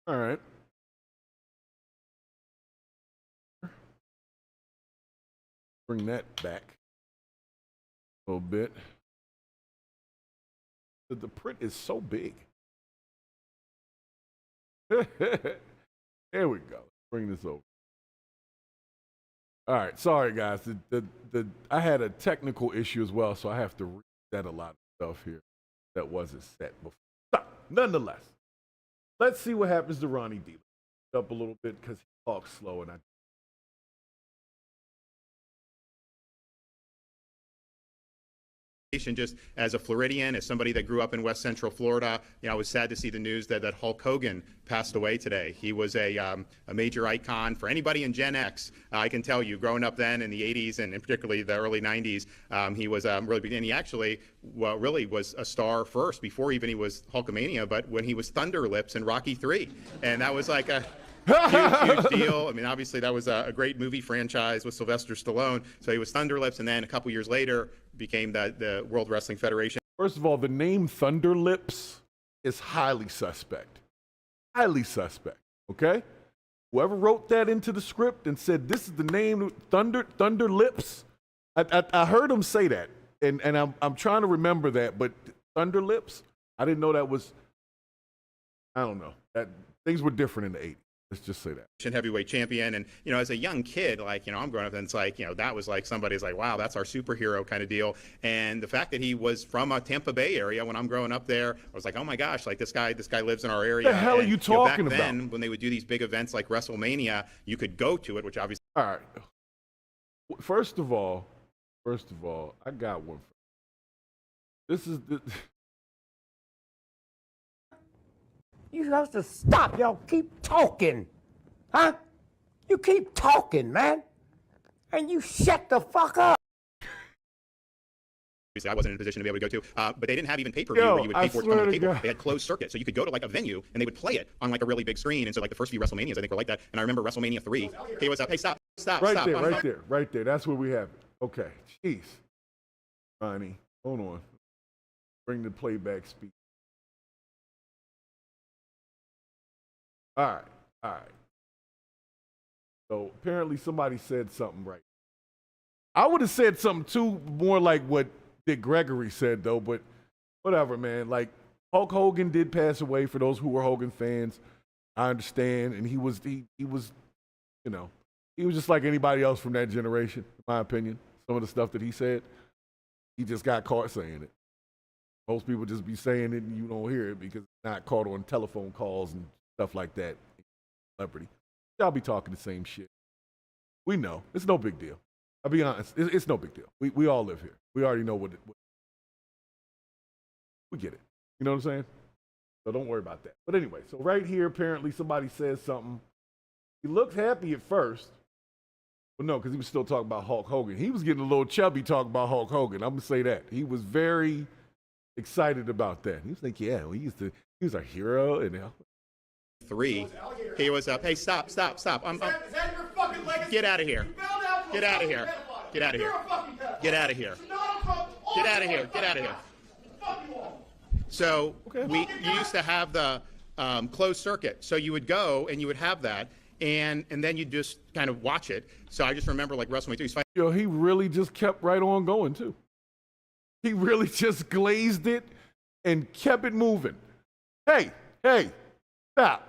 All right. Bring that back a little bit. The print is so big. There we go. Bring this over. All right. Sorry, guys. I had a technical issue as well, so I have to reset a lot of stuff here that wasn't set before. Nonetheless, let's see what happens to Ronnie D. Up a little bit because he talks slow and I. Just as a Floridian, as somebody that grew up in West Central Florida, I was sad to see the news that Hulk Hogan passed away today. He was a major icon for anybody in Gen X. I can tell you, growing up then in the 80s and particularly the early 90s, he was really big. And he actually, really was a star first before even he was Hulkamania, but when he was Thunder Lips in Rocky III. And that was like a huge deal. I mean, obviously that was a great movie franchise with Sylvester Stallone. So he was Thunder Lips, and then a couple years later became the World Wrestling Federation. First of all, the name Thunder Lips is highly suspect. Highly suspect, okay? Whoever wrote that into the script and said, this is the name, Thunder Lips, I heard him say that, and I'm trying to remember that, but Thunder Lips, I didn't know that was, I don't know, that things were different in the 80s. Let's just say that. Heavyweight champion. And, as a young kid, I'm growing up and it's like, that was like somebody's like, wow, that's our superhero kind of deal. And the fact that he was from a Tampa Bay area when I'm growing up there, I was like, oh my gosh, like this guy lives in our area. What the hell are you talking back about? Then, when they would do these big events like WrestleMania, you could go to it, which obviously. All right. First of all, I got one. This is the. You have to stop. Y'all keep talking. Huh? You keep talking, man. And you shut the fuck up. Obviously, I wasn't in a position to be able to go to, but they didn't have even pay-per-view where you would pay for it on the cable. They had closed circuit, so you could go to like a venue and they would play it on like a really big screen. And so like the first few WrestleManias, I think were like that. And I remember WrestleMania 3. He was up. Hey, stop. Right there. That's where we have it. Okay. Jeez. Ronnie, hold on. Bring the playback speed. All right. So apparently somebody said something right. I would have said something too, more like what Dick Gregory said though, but whatever, man. Like Hulk Hogan did pass away for those who were Hogan fans. I understand. And he was just like anybody else from that generation, in my opinion. Some of the stuff that he said, he just got caught saying it. Most people just be saying it and you don't hear it because it's not caught on telephone calls and stuff like that. Celebrity. Y'all be talking the same shit. We know. It's no big deal. I'll be honest. It's no big deal. We all live here. We already know what we get it. You know what I'm saying? So don't worry about that. But anyway, so right here, apparently somebody says something. He looked happy at first. But no, because he was still talking about Hulk Hogan. He was getting a little chubby talking about Hulk Hogan. I'm going to say that. He was very excited about that. He was like, yeah, well, he was our hero. And 3. He was up. Hey, stop. Is that your fucking legacy? Get out of here. Get out of here. Get out of here. Get out of here. Get out of here. Get out of here. So you used to have the closed circuit. So you would go and you would have that, and then you just kind of watch it. So I just remember like WrestleMania 2. Yo, he really just kept right on going too. He really just glazed it and kept it moving. Hey, stop.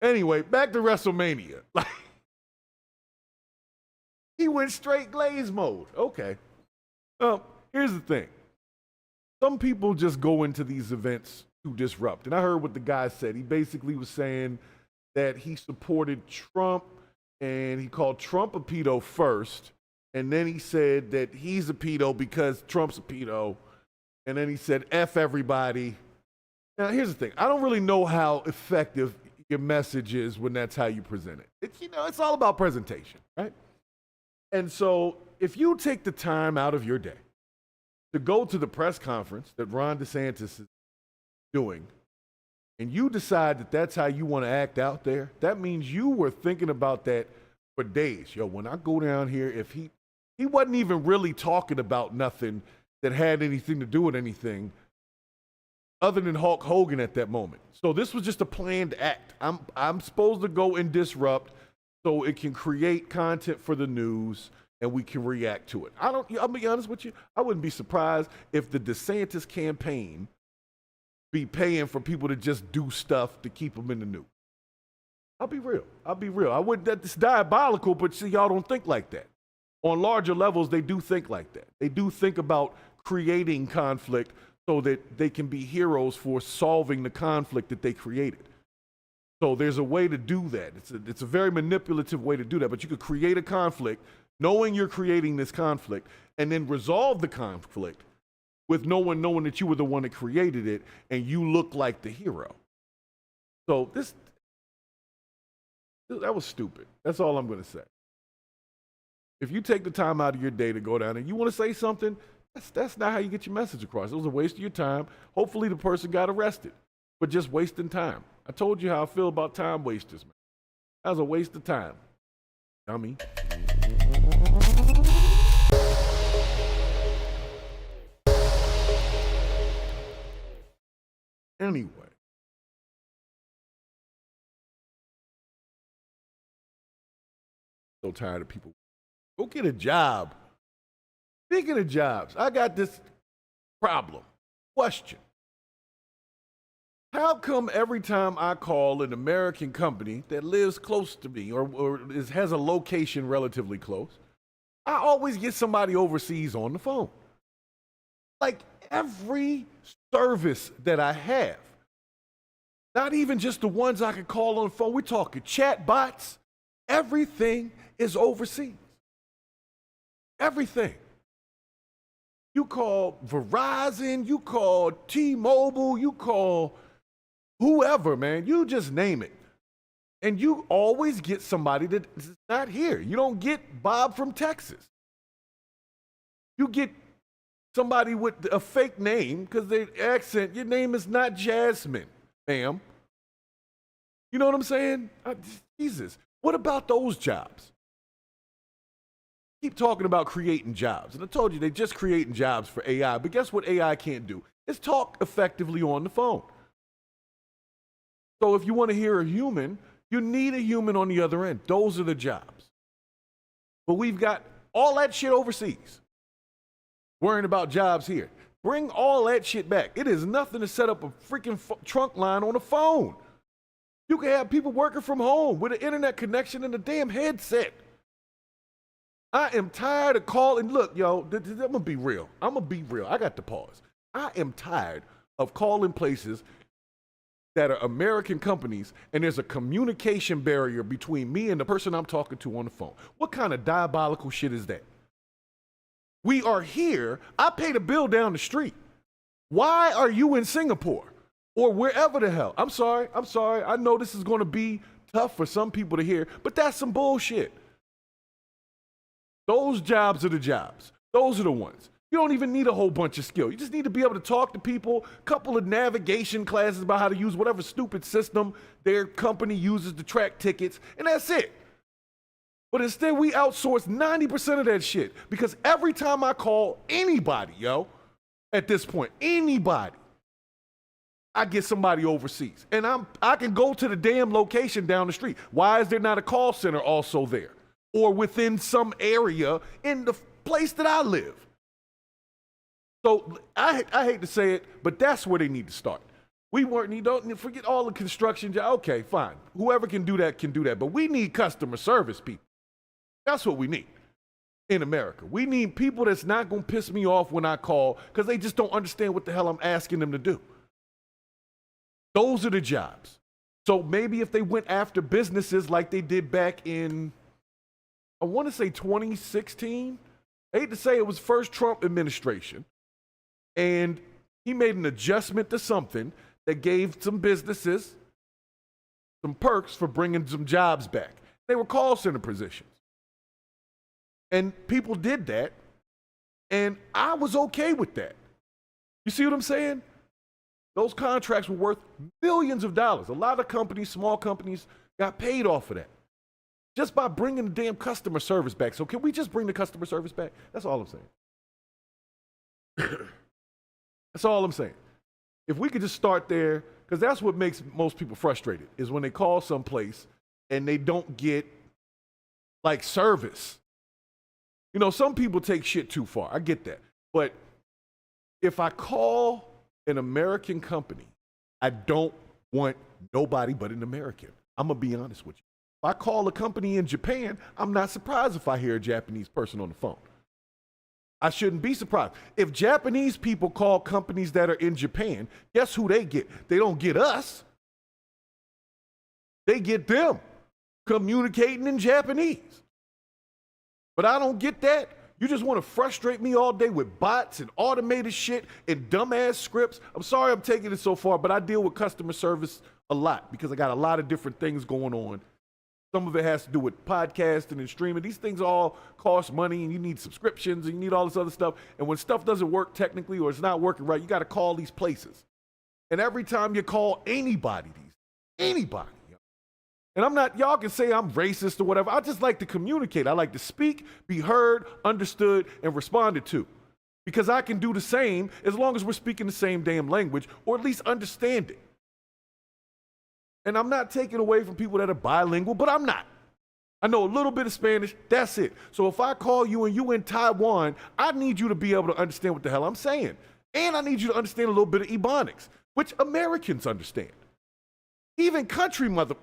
Anyway, back to WrestleMania. Like, he went straight glaze mode. Okay. Here's the thing. Some people just go into these events to disrupt. And I heard what the guy said. He basically was saying that he supported Trump and he called Trump a pedo first. And then he said that he's a pedo because Trump's a pedo. And then he said, F everybody. Now, here's the thing. I don't really know how effective your message is when that's how you present it. It's all about presentation, right? And so if you take the time out of your day to go to the press conference that Ron DeSantis is doing, and you decide that that's how you want to act out there, that means you were thinking about that for days. Yo, when I go down here, if he wasn't even really talking about nothing that had anything to do with anything, other than Hulk Hogan at that moment. So this was just a planned act. I'm supposed to go and disrupt so it can create content for the news and we can react to it. I'll be honest with you, I wouldn't be surprised if the DeSantis campaign be paying for people to just do stuff to keep them in the news. I'll be real. I wouldn't, that's diabolical, but see, y'all don't think like that. On larger levels, they do think like that. They do think about creating conflict so that they can be heroes for solving the conflict that they created. So there's a way to do that. It's a very manipulative way to do that, but you could create a conflict knowing you're creating this conflict and then resolve the conflict with no one knowing that you were the one that created it and you look like the hero. So that was stupid. That's all I'm going to say. If you take the time out of your day to go down and you want to say something, that's not how you get your message across. It was a waste of your time. Hopefully the person got arrested, but just wasting time. I told you how I feel about time wasters, man. That was a waste of time. Dummy. Anyway. So tired of people. Go get a job. Speaking of jobs, I got this problem. Question. How come every time I call an American company that lives close to me or has a location relatively close, I always get somebody overseas on the phone? Like every service that I have, not even just the ones I can call on the phone, we're talking chat bots, everything is overseas. Everything. You call Verizon, you call T-Mobile, you call whoever, man, you just name it. And you always get somebody that's not here. You don't get Bob from Texas. You get somebody with a fake name because their accent, your name is not Jasmine, ma'am. You know what I'm saying? Jesus. What about those jobs? Keep talking about creating jobs. And I told you they're just creating jobs for AI. But guess what AI can't do? It's talk effectively on the phone. So if you want to hear a human, you need a human on the other end. Those are the jobs. But we've got all that shit overseas. Worrying about jobs here. Bring all that shit back. It is nothing to set up a freaking trunk line on a phone. You can have people working from home with an internet connection and a damn headset. I am tired of calling. Look, yo, I'm going to be real. I got to pause. I am tired of calling places that are American companies and there's a communication barrier between me and the person I'm talking to on the phone. What kind of diabolical shit is that? We are here. I paid a bill down the street. Why are you in Singapore or wherever the hell? I'm sorry. I know this is going to be tough for some people to hear, but that's some bullshit. Those jobs are the jobs. Those are the ones. You don't even need a whole bunch of skill. You just need to be able to talk to people, a couple of navigation classes about how to use whatever stupid system their company uses to track tickets, and that's it. But instead, we outsource 90% of that shit because every time I call anybody, at this point, anybody, I get somebody overseas. And I can go to the damn location down the street. Why is there not a call center also there? Or within some area in the place that I live? So I hate to say it, but that's where they need to start. You don't forget all the construction jobs. Okay, fine. Whoever can do that can do that. But we need customer service people. That's what we need in America. We need people that's not going to piss me off when I call because they just don't understand what the hell I'm asking them to do. Those are the jobs. So maybe if they went after businesses like they did back in, I want to say 2016. I hate to say it was first Trump administration. And he made an adjustment to something that gave some businesses some perks for bringing some jobs back. They were call center positions. And people did that. And I was okay with that. You see what I'm saying? Those contracts were worth millions of dollars. A lot of companies, small companies, got paid off of that. Just by bringing the damn customer service back. So can we just bring the customer service back? That's all I'm saying. That's all I'm saying. If we could just start there, because that's what makes most people frustrated, is when they call someplace and they don't get, like, service. You know, some people take shit too far. I get that. But if I call an American company, I don't want nobody but an American. I'm going to be honest with you. If I call a company in Japan, I'm not surprised if I hear a Japanese person on the phone. I shouldn't be surprised. If Japanese people call companies that are in Japan, guess who they get? They don't get us. They get them communicating in Japanese. But I don't get that. You just want to frustrate me all day with bots and automated shit and dumbass scripts. I'm sorry I'm taking it so far, but I deal with customer service a lot because I got a lot of different things going on. Some of it has to do with podcasting and streaming. These things all cost money, and you need subscriptions, and you need all this other stuff. And when stuff doesn't work technically or it's not working right, you got to call these places. And every time you call anybody, and I'm not, y'all can say I'm racist or whatever. I just like to communicate. I like to speak, be heard, understood, and responded to. Because I can do the same as long as we're speaking the same damn language, or at least understand it. And I'm not taking away from people that are bilingual, but I'm not. I know a little bit of Spanish, that's it. So if I call you and you in Taiwan, I need you to be able to understand what the hell I'm saying. And I need you to understand a little bit of Ebonics, which Americans understand. Even country mother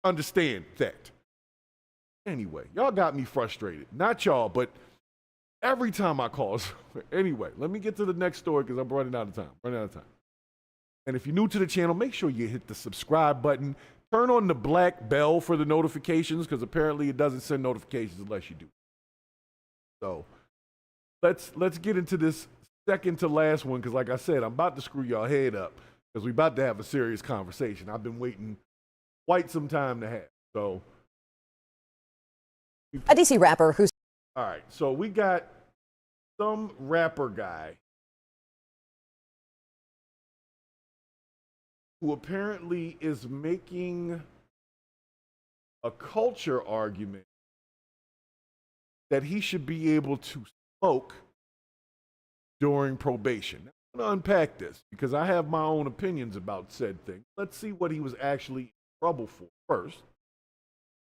understand that. Anyway, y'all got me frustrated. Not y'all, but every time I call. Anyway, let me get to the next story because I'm running out of time. And if you're new to the channel, make sure you hit the subscribe button. Turn on the black bell for the notifications because apparently it doesn't send notifications unless you do. So let's get into this second to last one because like I said, I'm about to screw y'all head up because we're about to have a serious conversation. I've been waiting quite some time to have. So a DC rapper who's... All right, so we got some rapper guy who apparently is making a culture argument that he should be able to smoke during probation. Now, I'm going to unpack this because I have my own opinions about said thing. Let's see what he was actually in trouble for first.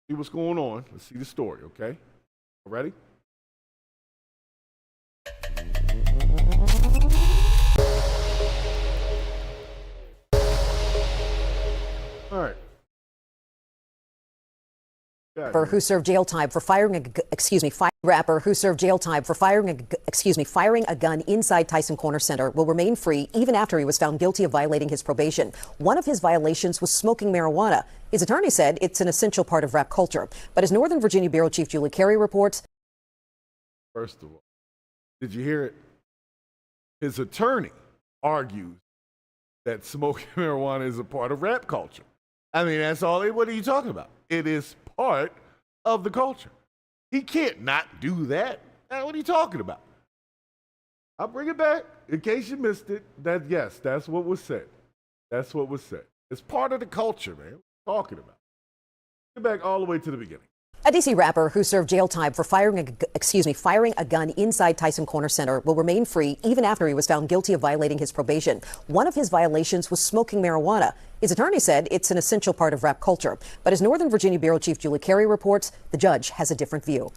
See what's going on. Let's see the story, okay? Ready? All right. Rapper who served jail time for firing a gun inside Tyson Corner Center will remain free even after he was found guilty of violating his probation. One of his violations was smoking marijuana. His attorney said it's an essential part of rap culture. But as Northern Virginia Bureau Chief Julie Carey reports, first of all, did you hear it? His attorney argues that smoking marijuana is a part of rap culture. I mean, that's all. What are you talking about? It is part of the culture. He can't not do that. What are you talking about? I'll bring it back in case you missed it. That's what was said. That's what was said. It's part of the culture, man. What are you talking about? Get back all the way to the beginning. a DC rapper who served jail time for firing a gun inside Tyson Corner Center will remain free even after he was found guilty of violating his probation. One of his violations was smoking marijuana. His attorney said it's an essential part of rap culture. But as Northern Virginia Bureau Chief Julie Carey reports, the judge has a different view.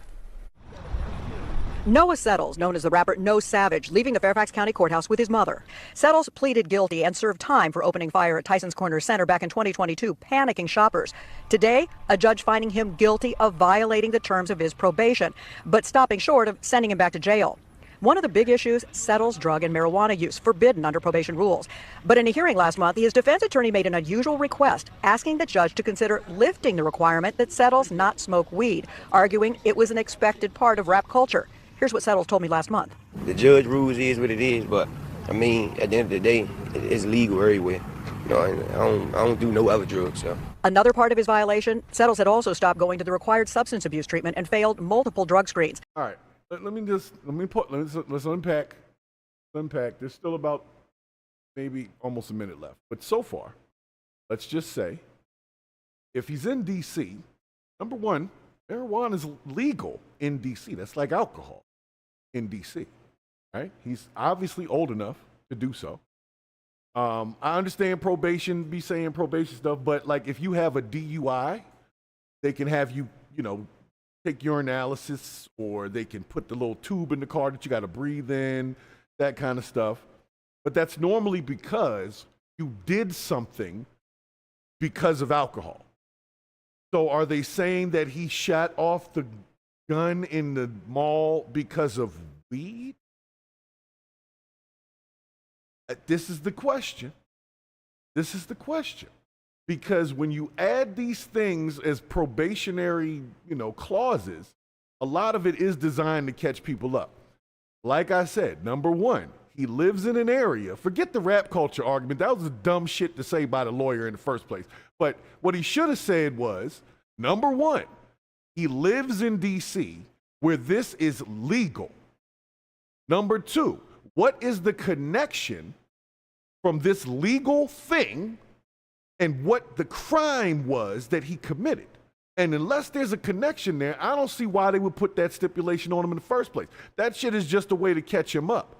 Noah Settles, known as the rapper No Savage, leaving the Fairfax County Courthouse with his mother. Settles pleaded guilty and served time for opening fire at Tyson's Corner Center back in 2022, panicking shoppers. Today, a judge finding him guilty of violating the terms of his probation, but stopping short of sending him back to jail. One of the big issues, Settles' drug and marijuana use, forbidden under probation rules. But in a hearing last month, his defense attorney made an unusual request, asking the judge to consider lifting the requirement that Settles not smoke weed, arguing it was an expected part of rap culture. Here's what Settles told me last month. The judge rules is what it is, but I mean, at the end of the day, it's legal everywhere. You know, I don't do no other drugs, so. Another part of his violation, Settles had also stopped going to the required substance abuse treatment and failed multiple drug screens. All right, let's unpack. There's still about maybe almost a minute left. But so far, let's just say, if he's in D.C., number one, marijuana is legal in D.C. That's like alcohol in D.C., right? He's obviously old enough to do so. I understand probation be saying probation stuff, but like if you have a DUI, they can have you, take your analysis, or they can put the little tube in the car that you got to breathe in, that kind of stuff. But that's normally because you did something because of alcohol. So are they saying that he shot off the gun in the mall because of weed? This is the question. This is the question. Because when you add these things as probationary, clauses, a lot of it is designed to catch people up. Like I said, number one, he lives in an area. Forget the rap culture argument. That was a dumb shit to say by the lawyer in the first place. But what he should have said was, number one, he lives in D.C. where this is legal. Number two, what is the connection from this legal thing and what the crime was that he committed? And unless there's a connection there, I don't see why they would put that stipulation on him in the first place. That shit is just a way to catch him up.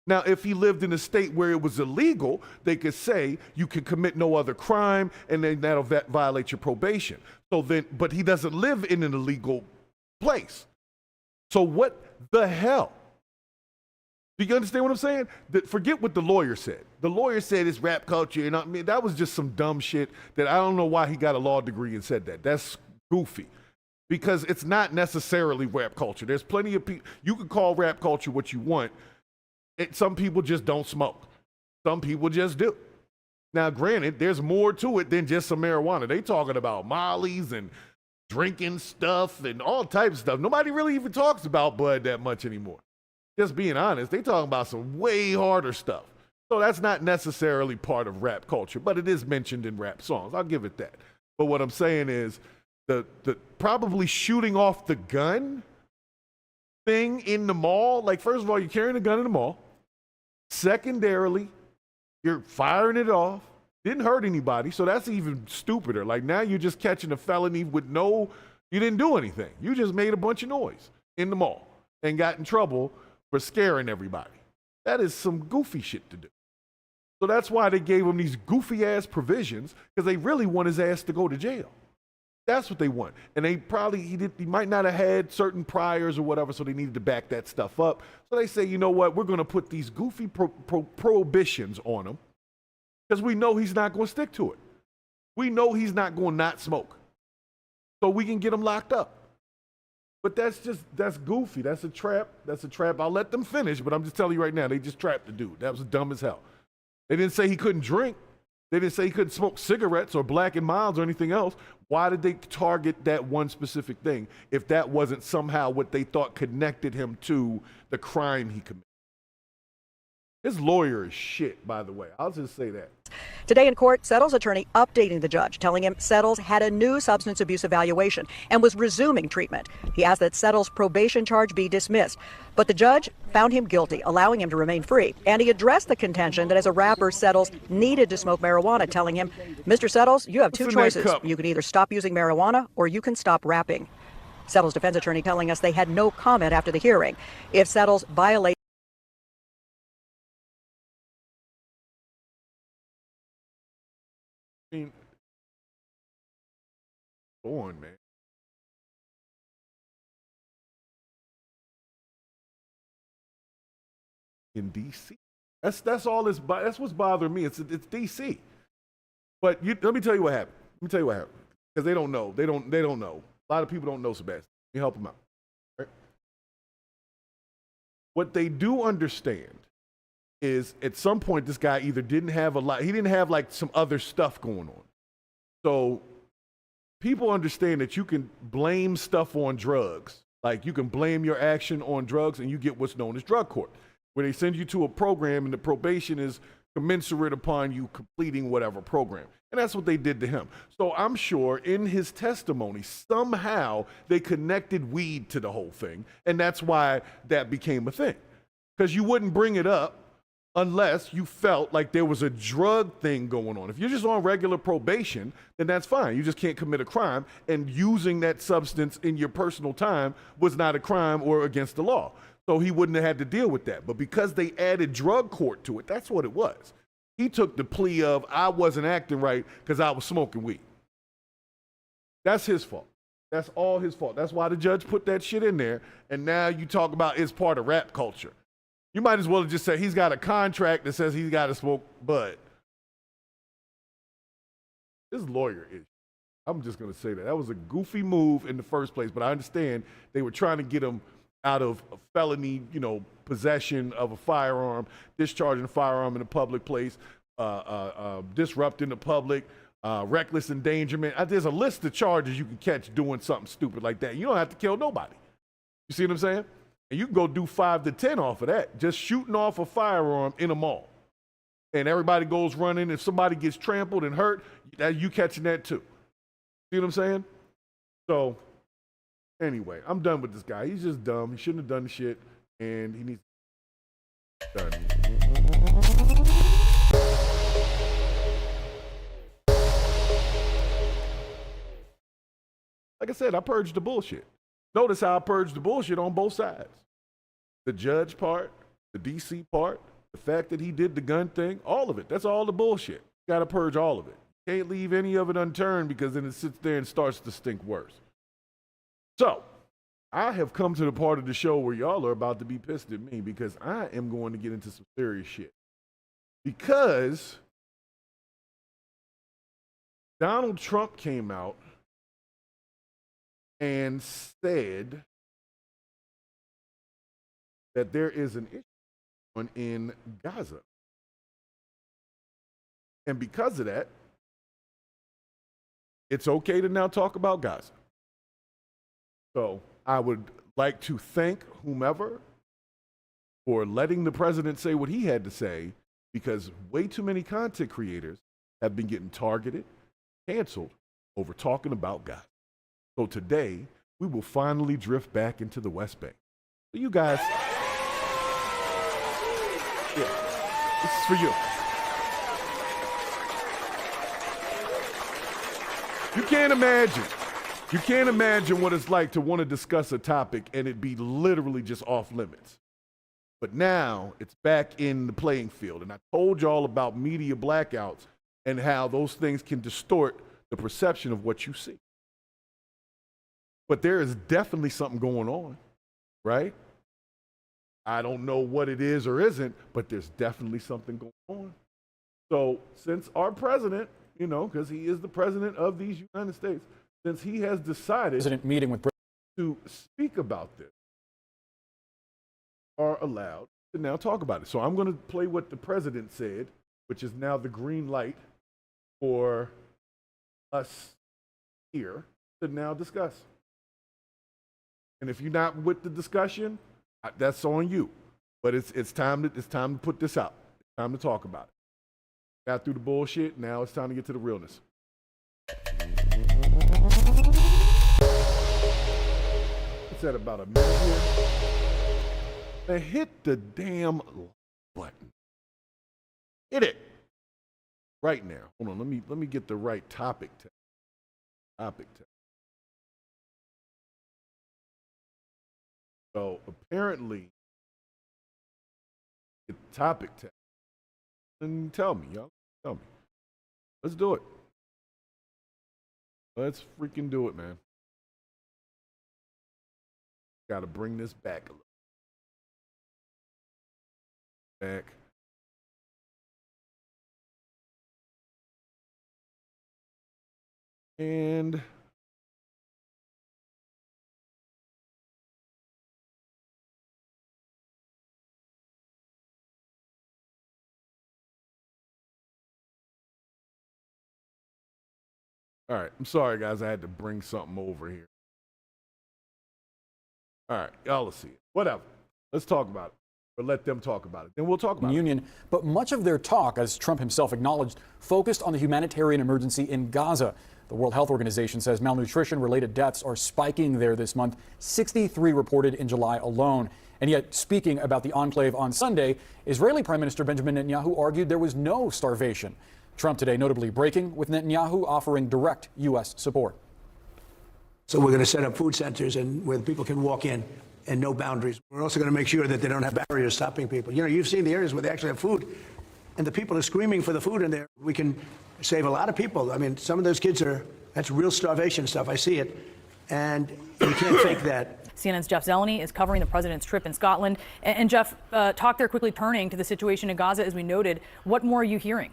Now, if he lived in a state where it was illegal, they could say you can commit no other crime, and then that'll violate your probation. So then, but he doesn't live in an illegal place. So what the hell? Do you understand what I'm saying? Forget what the lawyer said. The lawyer said it's rap culture, and I mean that was just some dumb shit that I don't know why he got a law degree and said that. That's goofy, because it's not necessarily rap culture. There's plenty of people. You can call rap culture what you want. Some people just don't smoke. Some people just do. Now, granted, there's more to it than just some marijuana. They talking about mollies and drinking stuff and all types of stuff. Nobody really even talks about bud that much anymore. Just being honest, they talking about some way harder stuff. So that's not necessarily part of rap culture, but it is mentioned in rap songs. I'll give it that. But what I'm saying is the probably shooting off the gun thing in the mall. Like, first of all, you're carrying a gun in the mall. Secondarily, you're firing it off. Didn't hurt anybody, so that's even stupider. Like, now you're just catching a felony with you didn't do anything. You just made a bunch of noise in the mall and got in trouble for scaring everybody. That is some goofy shit to do. So that's why they gave him these goofy ass provisions, because they really want his ass to go to jail. That's what they want. And they probably, he might not have had certain priors or whatever, so they needed to back that stuff up. So they say, you know what, we're going to put these goofy prohibitions on him, because we know he's not going to stick to it. We know he's not going to not smoke. So we can get him locked up. But that's goofy. That's a trap. That's a trap. I'll let them finish, but I'm just telling you right now, they just trapped the dude. That was dumb as hell. They didn't say he couldn't drink. They didn't say he couldn't smoke cigarettes or Black and Milds or anything else. Why did they target that one specific thing if that wasn't somehow what they thought connected him to the crime he committed? His lawyer is shit, by the way. I'll just say that. Today in court, Settles' attorney updating the judge, telling him Settles had a new substance abuse evaluation and was resuming treatment. He asked that Settles' probation charge be dismissed, but the judge found him guilty, allowing him to remain free. And he addressed the contention that as a rapper, Settles needed to smoke marijuana, telling him, Mr. Settles, you have two choices. You can either stop using marijuana or you can stop rapping. Settles' defense attorney telling us they had no comment after the hearing. If Settles violates Go on, man. In D.C. That's all this. That's what's bothering me. It's D.C. But let me tell you what happened. Because they don't know. They don't know. A lot of people don't know, Sebastian. Let me help them out. Right? What they do understand is at some point this guy either didn't have he didn't have like some other stuff going on. So people understand that you can blame stuff on drugs. Like, you can blame your action on drugs and you get what's known as drug court, where they send you to a program and the probation is commensurate upon you completing whatever program. And that's what they did to him. So I'm sure in his testimony, somehow they connected weed to the whole thing. And that's why that became a thing. Because you wouldn't bring it up unless you felt like there was a drug thing going on. If you're just on regular probation, then that's fine. You just can't commit a crime, and using that substance in your personal time was not a crime or against the law. So he wouldn't have had to deal with that. But because they added drug court to it, that's what it was. He took the plea of, I wasn't acting right because I was smoking weed. That's his fault. That's all his fault. That's why the judge put that shit in there. And now you talk about it's part of rap culture. You might as well just say he's got a contract that says he's got to smoke bud. This lawyer is. I'm just going to say that. That was a goofy move in the first place, but I understand they were trying to get him out of a felony, possession of a firearm, discharging a firearm in a public place, disrupting the public, reckless endangerment. There's a list of charges you can catch doing something stupid like that. You don't have to kill nobody. You see what I'm saying? And you can go do 5 to 10 off of that, just shooting off a firearm in a mall. And everybody goes running. If somebody gets trampled and hurt, you catching that too. See what I'm saying? So, anyway, I'm done with this guy. He's just dumb. He shouldn't have done the shit, and he needs to be done. Like I said, I purged the bullshit. Notice how I purged the bullshit on both sides. The judge part, the DC part, the fact that he did the gun thing, all of it. That's all the bullshit. You got to purge all of it. Can't leave any of it unturned because then it sits there and starts to stink worse. So, I have come to the part of the show where y'all are about to be pissed at me because I am going to get into some serious shit. Because Donald Trump came out and said that there is an issue in Gaza. And because of that, it's okay to now talk about Gaza. So I would like to thank whomever for letting the president say what he had to say, because way too many content creators have been getting targeted, canceled over talking about Gaza. So today, we will finally drift back into the West Bank. So you guys, this is for you. You can't imagine what it's like to want to discuss a topic and it be literally just off limits. But now it's back in the playing field. And I told y'all about media blackouts and how those things can distort the perception of what you see. But there is definitely something going on, right? I don't know what it is or isn't, but there's definitely something going on. So since our president, because he is the president of these United States, since he has decided to speak about this, are allowed to now talk about it. So I'm going to play what the president said, which is now the green light for us here to now discuss. And if you're not with the discussion, that's on you. But it's time to put this out. It's time to talk about it. Got through the bullshit. Now it's time to get to the realness. It's at about a minute here. Now hit the damn button. Hit it right now. Hold on. Let me get the right topic tag. So apparently, the topic tag. And tell me, y'all. Tell me. Let's do it. Let's freaking do it, man. Got to bring this back a little. Back. And all right, I'm sorry, guys. I had to bring something over here. All right, y'all will see it. Whatever. Let's talk about it. Or let them talk about it. Then we'll talk about it. But much of their talk, as Trump himself acknowledged, focused on the humanitarian emergency in Gaza. The World Health Organization says malnutrition-related deaths are spiking there this month, 63 reported in July alone. And yet, speaking about the enclave on Sunday, Israeli Prime Minister Benjamin Netanyahu argued there was no starvation. Trump today notably breaking with Netanyahu, offering direct U.S. support. So we're going to set up food centers and where people can walk in and no boundaries. We're also going to make sure that they don't have barriers stopping people. You've seen the areas where they actually have food and the people are screaming for the food in there, we can save a lot of people. I mean, some of those kids that's real starvation stuff. I see it, and you can't fake that. CNN's Jeff Zeleny is covering the president's trip in Scotland. And Jeff, talk there quickly turning to the situation in Gaza, as we noted. What more are you hearing?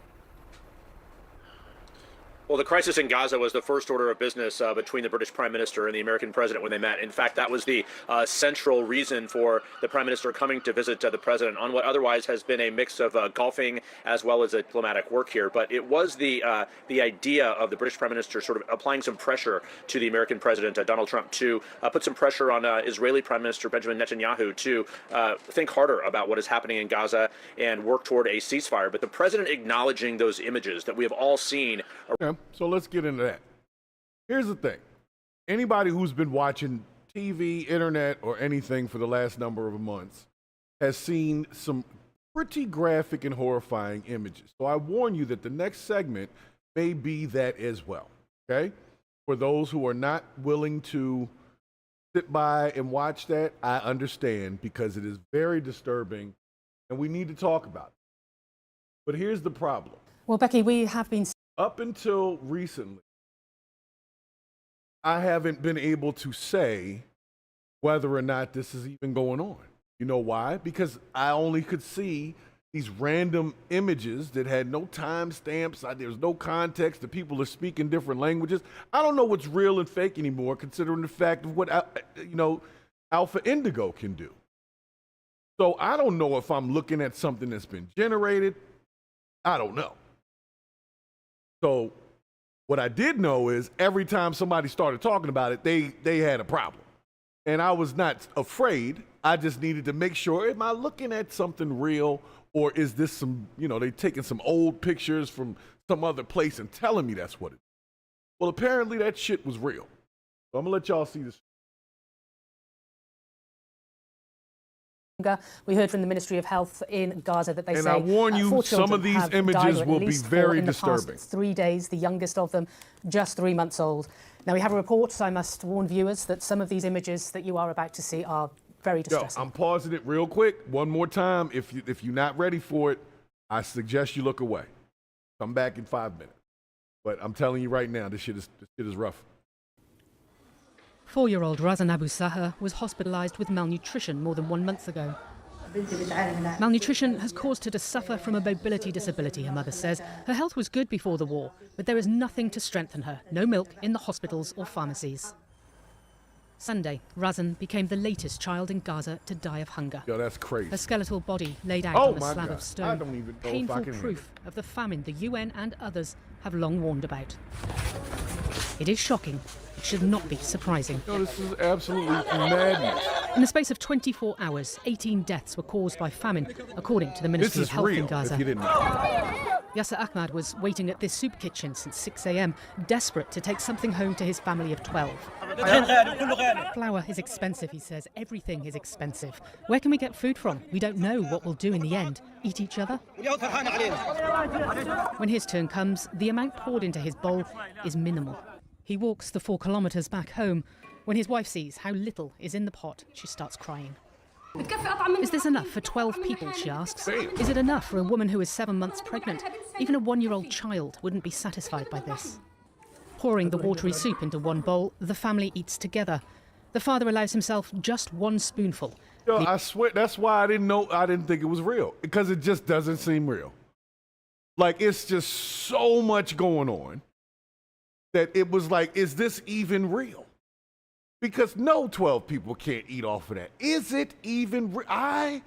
Well, the crisis in Gaza was the first order of business between the British Prime Minister and the American President when they met. In fact, that was the central reason for the Prime Minister coming to visit the President on what otherwise has been a mix of golfing as well as diplomatic work here. But it was the idea of the British Prime Minister sort of applying some pressure to the American President, Donald Trump, to put some pressure on Israeli Prime Minister Benjamin Netanyahu to think harder about what is happening in Gaza and work toward a ceasefire. But the President acknowledging those images that we have all seen. Okay, so let's get into that. Here's the thing. Anybody who's been watching TV, internet, or anything for the last number of months has seen some pretty graphic and horrifying images. So I warn you that the next segment may be that as well, okay? For those who are not willing to sit by and watch that, I understand, because it is very disturbing and we need to talk about it. But here's the problem. Well, Becky, we have been... Up until recently, I haven't been able to say whether or not this is even going on. You know why? Because I only could see these random images that had no timestamps. There's no context. The people are speaking different languages. I don't know what's real and fake anymore, considering the fact of what Alpha Indigo can do. So I don't know if I'm looking at something that's been generated. I don't know. So what I did know is every time somebody started talking about it, they had a problem. And I was not afraid. I just needed to make sure, am I looking at something real, or is this some, they taking some old pictures from some other place and telling me that's what it is? Well, apparently that shit was real. So I'm gonna let y'all see this. We heard from the Ministry of Health in Gaza that they say, I warn you, some of these images will be very disturbing. 3 days, the youngest of them just 3 months old. Now, we have a report, so I must warn viewers that some of these images that you are about to see are very distressing. I'm pausing it real quick. One more time. If you're not ready for it, I suggest you look away. Come back in 5 minutes. But I'm telling you right now, this shit is rough. 4-year-old Razan Abu Saha was hospitalized with malnutrition more than 1 month ago. Malnutrition has caused her to suffer from a mobility disability, her mother says. Her health was good before the war, but there is nothing to strengthen her. No milk in the hospitals or pharmacies. Sunday, Razan became the latest child in Gaza to die of hunger. Yo, that's crazy. Her skeletal body laid out on a slab of stone. I don't even know Painful if I can proof of the famine the UN and others have long warned about. It is shocking. It should not be surprising. No, this is absolutely madness. In the space of 24 hours, 18 deaths were caused by famine, according to the Ministry of Health in Gaza. If you didn't know. Yasser Ahmad was waiting at this soup kitchen since 6 a.m., desperate to take something home to his family of 12. Flour is expensive, he says. Everything is expensive. Where can we get food from? We don't know what we'll do in the end. Eat each other? When his turn comes, the amount poured into his bowl is minimal. He walks the 4 kilometres back home. When his wife sees how little is in the pot, she starts crying. Is this enough for 12 people, she asks. Is it enough for a woman who is 7 months pregnant? Even a 1-year-old child wouldn't be satisfied by this. Pouring the watery soup into one bowl, the family eats together. The father allows himself just 1 spoonful. Yo, I swear, that's why I didn't think it was real, because it just doesn't seem real. Like, it's just so much going on that it was like, is this even real? Because no 12 people can't eat off of that. Is it even real? I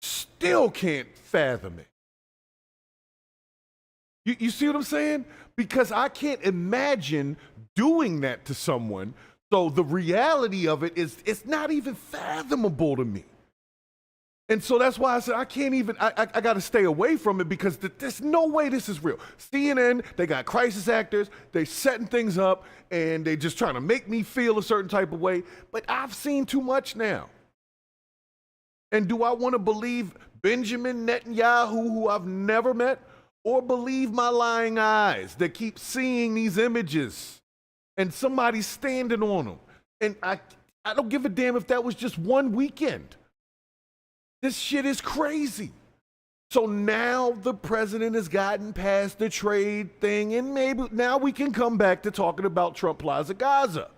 still can't fathom it. You see what I'm saying? Because I can't imagine doing that to someone. So the reality of it is, it's not even fathomable to me. And so that's why I said I can't even, I got to stay away from it, because there's no way this is real. CNN, they got crisis actors, they setting things up, and they just trying to make me feel a certain type of way. But I've seen too much now. And do I want to believe Benjamin Netanyahu, who I've never met, or believe my lying eyes that keep seeing these images and somebody standing on them? And I don't give a damn if that was just one weekend. This shit is crazy. So now the president has gotten past the trade thing, and maybe now we can come back to talking about Trump Plaza Gaza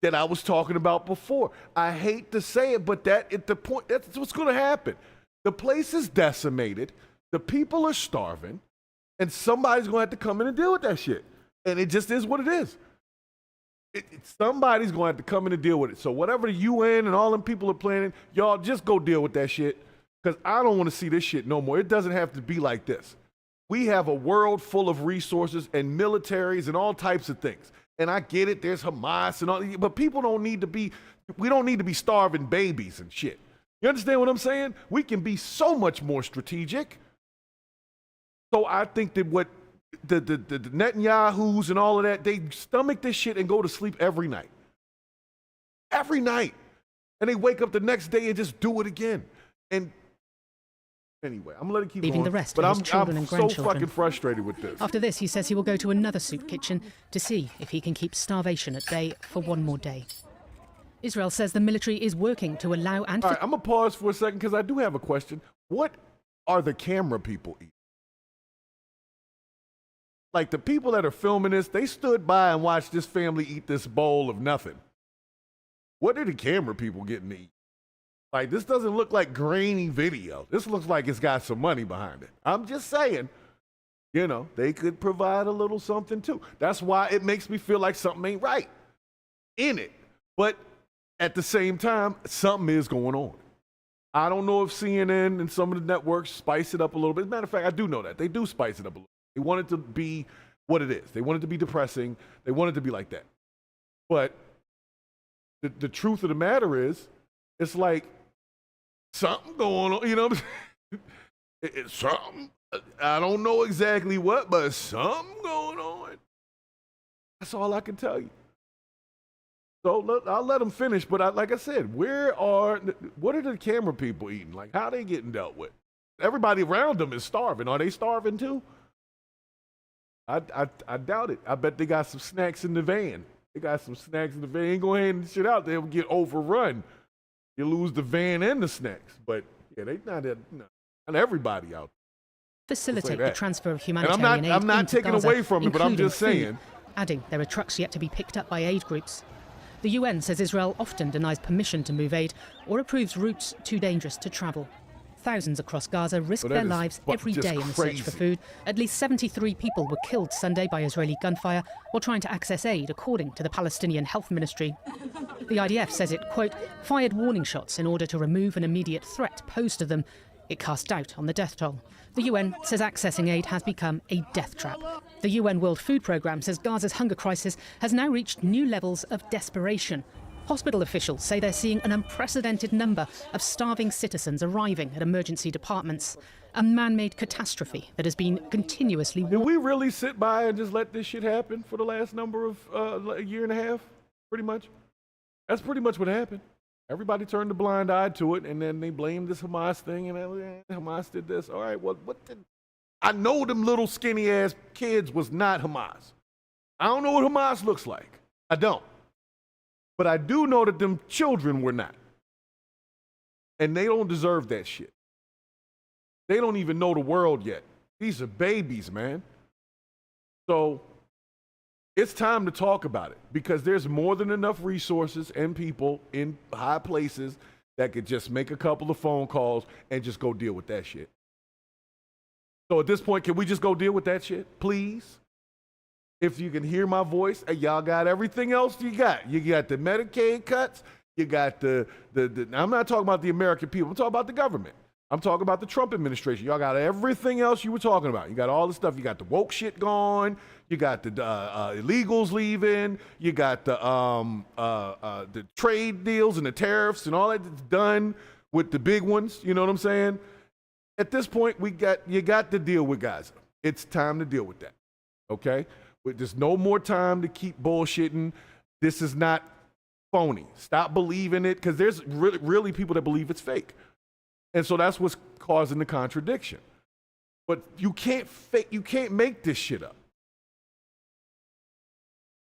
that I was talking about before. I hate to say it, but that's what's going to happen. The place is decimated, the people are starving, and somebody's going to have to come in and deal with that shit. And it just is what it is. Somebody's going to have to come in and deal with it. So whatever the UN and all them people are planning, y'all just go deal with that shit, because I don't want to see this shit no more. It doesn't have to be like this. We have a world full of resources and militaries and all types of things. And I get it, there's Hamas and all, but people don't need to be, we don't need to be starving babies and shit. You understand what I'm saying? We can be so much more strategic. So I think that what the Netanyahus and all of that, they stomach this shit and go to sleep every night. Every night. And they wake up the next day and just do it again. And anyway, I'm going to keep leaving going, the rest but for his children and grandchildren. I'm so fucking frustrated with this. After this, he says he will go to another soup kitchen to see if he can keep starvation at bay for one more day. Israel says the military is working to allow and... All right, I'm going to pause for a second because I do have a question. What are the camera people eating? Like, the people that are filming this, they stood by and watched this family eat this bowl of nothing. What are the camera people getting to eat? Like, this doesn't look like grainy video. This looks like it's got some money behind it. I'm just saying, you know, they could provide a little something too. That's why it makes me feel like something ain't right in it. But at the same time, something is going on. I don't know if CNN and some of the networks spice it up a little bit. As a matter of fact, I do know that. They do spice it up a little. They want it to be what it is. They want it to be depressing. They want it to be like that. But the truth of the matter is, it's like something going on, you know what I'm saying? It's something. I don't know exactly what, but something going on. That's all I can tell you. So I'll let them finish, but like I said, what are the camera people eating? Like, how are they getting dealt with? Everybody around them is starving. Are they starving too? I doubt it. I bet they got some snacks in the van. They got some snacks in the van. Ain't going to hand shit out. They'll get overrun. You lose the van and the snacks. But yeah, they not everybody out there. Facilitate the transfer of humanitarian aid. I'm not into taking Gaza, away from it, but I'm just including saying. food, adding there are trucks yet to be picked up by aid groups. The UN says Israel often denies permission to move aid or approves routes too dangerous to travel. Thousands across Gaza risk their lives every day in the search for food. At least 73 people were killed Sunday by Israeli gunfire while trying to access aid, according to the Palestinian Health Ministry. The IDF says it, quote, fired warning shots in order to remove an immediate threat posed to them. It cast doubt on the death toll. The UN says accessing aid has become a death trap. The UN World Food Programme says Gaza's hunger crisis has now reached new levels of desperation. Hospital officials say they're seeing an unprecedented number of starving citizens arriving at emergency departments. A man-made catastrophe that has been continuously... Did we really sit by and just let this shit happen for the last number of a year and a half? Pretty much. That's pretty much what happened. Everybody turned a blind eye to it, and then they blamed this Hamas thing, and Hamas did this. All right, well, I know them little skinny-ass kids was not Hamas. I don't know what Hamas looks like. I don't. But I do know that them children were not. And they don't deserve that shit. They don't even know the world yet. These are babies, man. So it's time to talk about it, because there's more than enough resources and people in high places that could just make a couple of phone calls and just go deal with that shit. So at this point, can we just go deal with that shit, please? If you can hear my voice, hey, y'all got everything else you got. You got the Medicaid cuts. You got the I'm not talking about the American people. I'm talking about the government. I'm talking about the Trump administration. Y'all got everything else you were talking about. You got all the stuff. You got the woke shit gone. You got the illegals leaving. You got the trade deals and the tariffs and all that's done with the big ones. You know what I'm saying? At this point, you got to deal with Gaza. It's time to deal with that. Okay? There's no more time to keep bullshitting. This is not phony. Stop believing it, because there's really people that believe it's fake. And so that's what's causing the contradiction. But you can't make this shit up.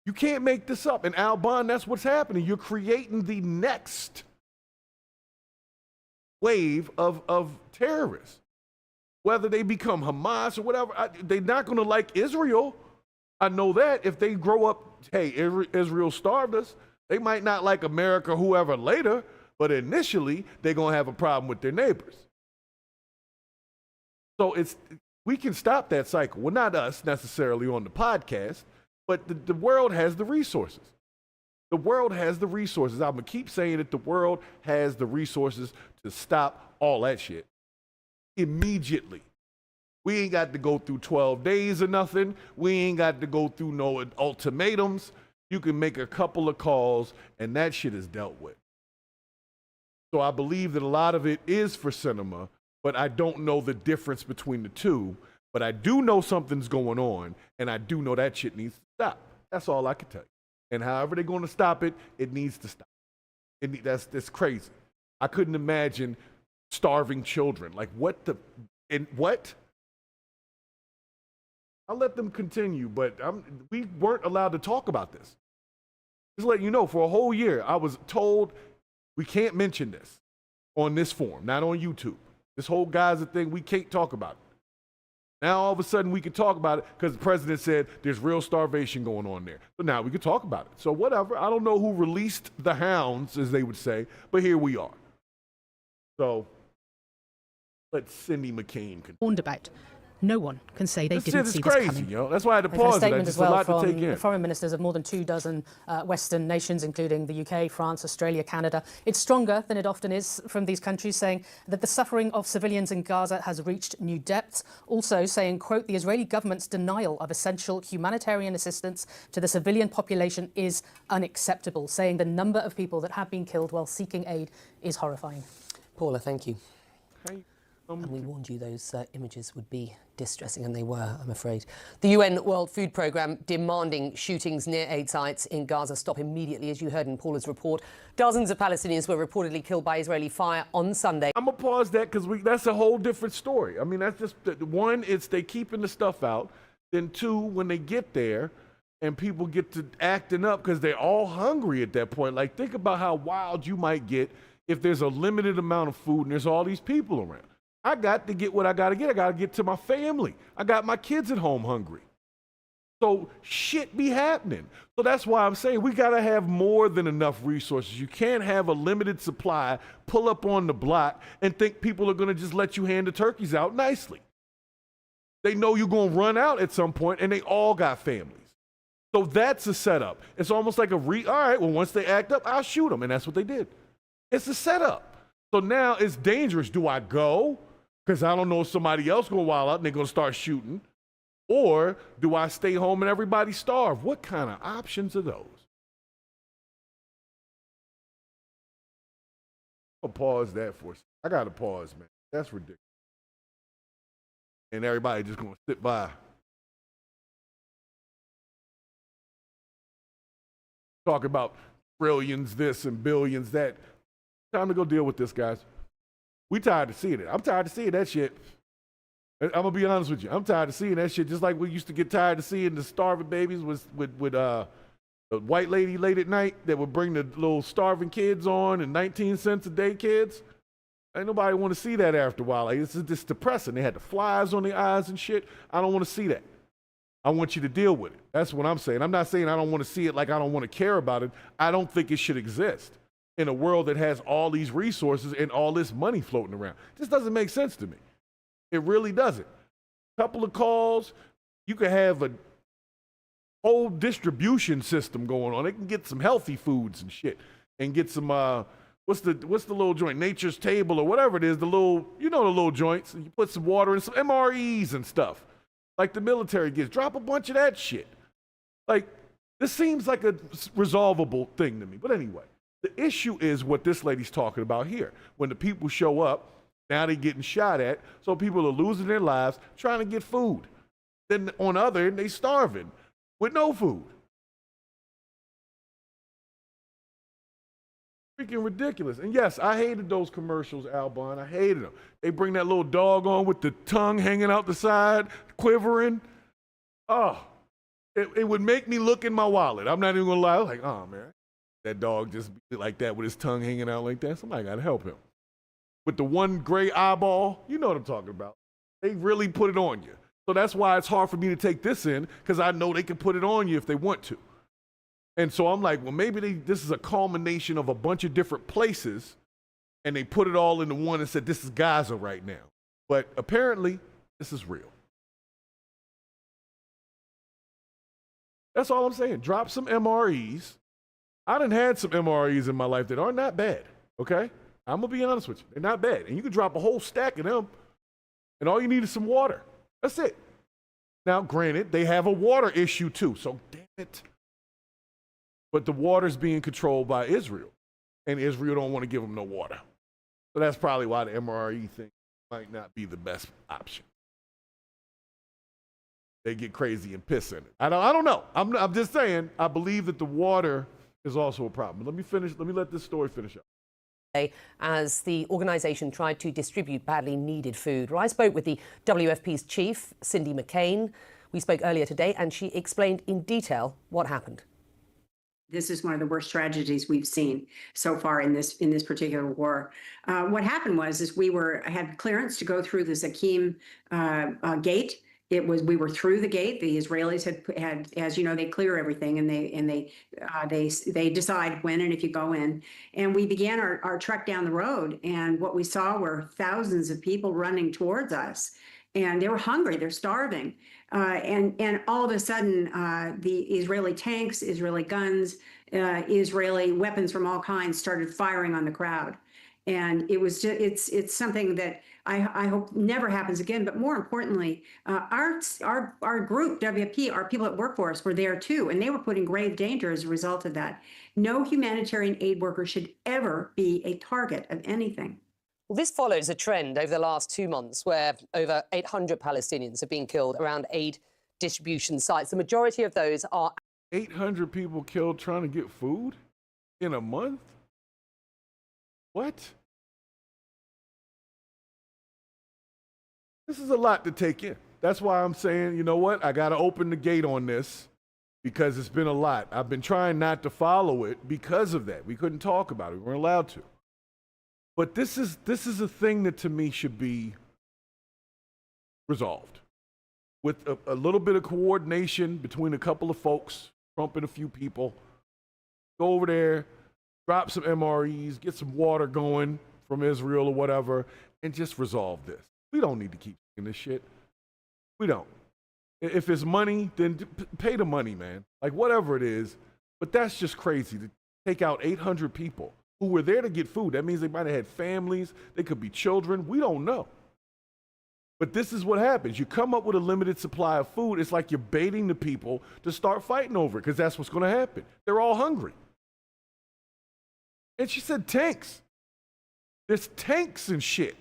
You can't make this up. And Albon, that's what's happening. You're creating the next wave of terrorists. Whether they become Hamas or whatever, they're not going to like Israel. I know that. If they grow up, hey, Israel starved us, they might not like America, whoever later, but initially, they're going to have a problem with their neighbors. So we can stop that cycle. Well, not us necessarily on the podcast, but the world has the resources. The world has the resources. I'm going to keep saying that the world has the resources to stop all that shit immediately. We ain't got to go through 12 days or nothing. We ain't got to go through no ultimatums. You can make a couple of calls and that shit is dealt with. So I believe that a lot of it is for cinema, but I don't know the difference between the two. But I do know something's going on, and I do know that shit needs to stop. That's all I can tell you. And however they're going to stop it, it needs to stop. That's crazy. I couldn't imagine starving children. Like, what? I'll let them continue, but we weren't allowed to talk about this. Just letting you know, for a whole year, I was told we can't mention this on this forum, not on YouTube. This whole Gaza thing, we can't talk about it. Now, all of a sudden, we can talk about it because the president said there's real starvation going on there. So now we can talk about it. So whatever. I don't know who released the hounds, as they would say, but here we are. So let Cindy McCain continue. Warned about. No one can say they didn't see crazy, this coming. Yo. That's why I had to There's been pause a statement it. as Just a well lot to from take in. foreign ministers of more than 24 Western nations, including the UK, France, Australia, Canada. It's stronger than it often is from these countries, saying that the suffering of civilians in Gaza has reached new depths. Also saying, quote, the Israeli government's denial of essential humanitarian assistance to the civilian population is unacceptable, saying the number of people that have been killed while seeking aid is horrifying. Paula, thank you. Hey, and we warned you those images would be distressing, and they were, I'm afraid. The UN World Food Programme demanding shootings near aid sites in Gaza stop immediately, as you heard in Paula's report. Dozens of Palestinians were reportedly killed by Israeli fire on Sunday. I'm going to pause that because that's a whole different story. I mean, that's just, one, it's they keeping the stuff out. Then two, when they get there and people get to acting up because they're all hungry at that point. Like, think about how wild you might get if there's a limited amount of food and there's all these people around. I got to get what I got to get. I got to get to my family. I got my kids at home hungry. So shit be happening. So that's why I'm saying we got to have more than enough resources. You can't have a limited supply, pull up on the block, and think people are going to just let you hand the turkeys out nicely. They know you're going to run out at some point, and they all got families. So that's a setup. It's almost like all right, well, once they act up, I'll shoot them. And that's what they did. It's a setup. So now it's dangerous. Do I go? Because I don't know if somebody else going to wild out and they're going to start shooting. Or do I stay home and everybody starve? What kind of options are those? I'll pause that for a second. I got to pause, man. That's ridiculous. And everybody just going to sit by. Talk about trillions this and billions that. Time to go deal with this, guys. We tired of seeing it. I'm tired of seeing that shit. I'm gonna be honest with you. I'm tired of seeing that shit. Just like we used to get tired of seeing the starving babies with a white lady late at night that would bring the little starving kids on and 19 cents a day kids. Ain't nobody want to see that after a while. Like, it's just depressing. They had the flies on their eyes and shit. I don't want to see that. I want you to deal with it. That's what I'm saying. I'm not saying I don't want to see it like I don't want to care about it. I don't think it should exist in a world that has all these resources and all this money floating around. It just doesn't make sense to me. It really doesn't. Couple of calls, you could have a whole distribution system going on. They can get some healthy foods and shit and get some, what's the little joint? Nature's Table or whatever it is, the little, the little joints. And you put some water in some MREs and stuff like the military gets. Drop a bunch of that shit. Like, this seems like a resolvable thing to me. But anyway. The issue is what this lady's talking about here. When the people show up, now they're getting shot at, so people are losing their lives trying to get food. Then on the other end, they starving with no food. Freaking ridiculous. And yes, I hated those commercials, Albon. I hated them. They bring that little dog on with the tongue hanging out the side, quivering. Oh, it would make me look in my wallet. I'm not even gonna lie. I was like, oh man. That dog just be like that with his tongue hanging out like that. Somebody got to help him. with the one gray eyeball. You know what I'm talking about. They really put it on you. So that's why it's hard for me to take this in, because I know they can put it on you if they want to. And so I'm like, well, maybe this is a culmination of a bunch of different places, and they put it all into one and said, this is Gaza right now. But apparently, this is real. That's all I'm saying. Drop some MREs. I done had some MREs in my life that are not bad, okay? I'm going to be honest with you. They're not bad. And you can drop a whole stack of them, and all you need is some water. That's it. Now, granted, they have a water issue too, so damn it. But the water's being controlled by Israel, and Israel don't want to give them no water. So that's probably why the MRE thing might not be the best option. They get crazy and piss in it. I don't know. I'm just saying, I believe that the water is also a problem. Let me let this story finish up. As the organisation tried to distribute badly needed food. Well, I spoke with the WFP's chief, Cindy McCain. We spoke earlier today, and she explained in detail what happened. This is one of the worst tragedies we've seen so far in this particular war. What happened was we had clearance to go through the Zakim gate. We were through the gate. The Israelis had, as you know, they clear everything and they decide when and if you go in. And we began our trek down the road, and what we saw were thousands of people running towards us, and they were hungry. They're starving, and all of a sudden, the Israeli tanks, Israeli guns, Israeli weapons from all kinds started firing on the crowd. And it was just, it's something that I hope never happens again. But more importantly, our group, WFP, our people that work for us were there too, and they were put in grave danger as a result of that. No humanitarian aid worker should ever be a target of anything. Well, this follows a trend over the last 2 months where over 800 Palestinians have been killed around aid distribution sites. The majority of those are 800 people killed trying to get food in a month? What? This is a lot to take in. That's why I'm saying, you know what? I got to open the gate on this because it's been a lot. I've been trying not to follow it because of that. We couldn't talk about it. We weren't allowed to. But this is a thing that to me should be resolved with a little bit of coordination between a couple of folks, Trump and a few people. Go over there, drop some MREs, get some water going from Israel or whatever, and just resolve this. We don't need to keep doing this shit. We don't. If it's money, then pay the money, man. Like whatever it is. But that's just crazy to take out 800 people who were there to get food. That means they might have had families. They could be children. We don't know. But this is what happens. You come up with a limited supply of food. It's like you're baiting the people to start fighting over it because that's what's going to happen. They're all hungry. And she said tanks. There's tanks and shit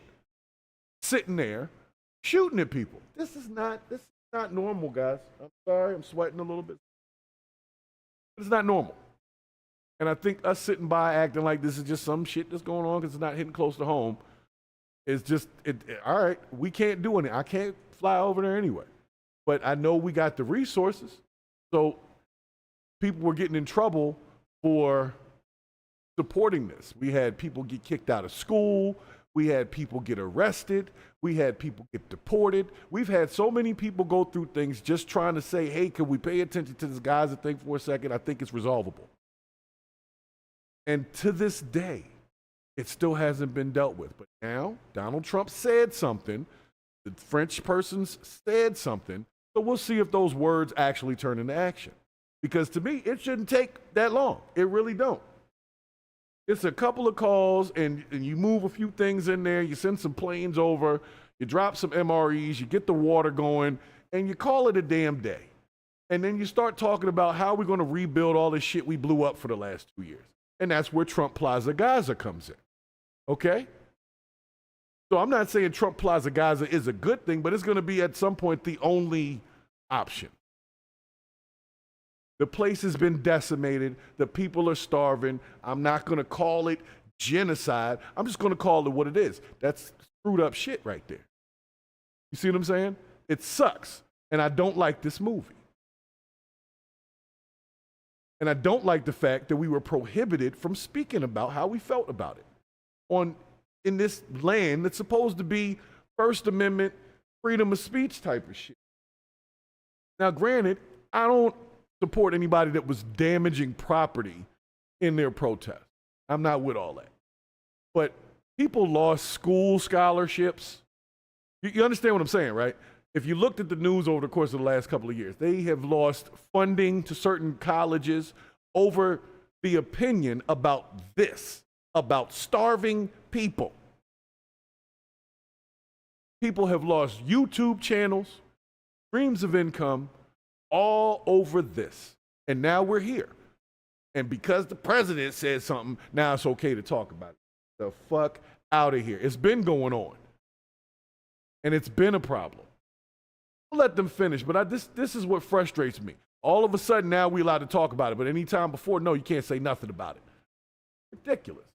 sitting there shooting at people. This is not normal, guys. I'm sorry, I'm sweating a little bit. It's not normal. And I think us sitting by acting like this is just some shit that's going on because it's not hitting close to home is just, all right, we can't do anything. I can't fly over there anyway. But I know we got the resources. So people were getting in trouble for supporting this. We had people get kicked out of school. We had people get arrested. We had people get deported. We've had so many people go through things just trying to say, hey, can we pay attention to this Gaza thing for a second? I think it's resolvable. And to this day, it still hasn't been dealt with. But now Donald Trump said something. The French persons said something. So we'll see if those words actually turn into action. Because to me, it shouldn't take that long. It really don't. It's a couple of calls, and you move a few things in there. You send some planes over. You drop some MREs. You get the water going, and you call it a damn day. And then you start talking about how we're going to rebuild all this shit we blew up for the last 2 years. And that's where Trump Plaza Gaza comes in. Okay? So I'm not saying Trump Plaza Gaza is a good thing, but it's going to be at some point the only option. The place has been decimated. The people are starving. I'm not going to call it genocide. I'm just going to call it what it is. That's screwed up shit right there. You see what I'm saying? It sucks. And I don't like this movie. And I don't like the fact that we were prohibited from speaking about how we felt about it on in this land that's supposed to be First Amendment, freedom of speech type of shit. Now, granted, I don't support anybody that was damaging property in their protest. I'm not with all that. But people lost school scholarships. You understand what I'm saying, right? If you looked at the news over the course of the last couple of years, they have lost funding to certain colleges over the opinion about this, about starving people. People have lost YouTube channels, streams of income, all over this. And now we're here. And because the president said something, now it's okay to talk about it. The fuck out of here. It's been going on. And it's been a problem. I'll let them finish, but this is what frustrates me. All of a sudden now we're allowed to talk about it, but any time before, no, you can't say nothing about it. Ridiculous.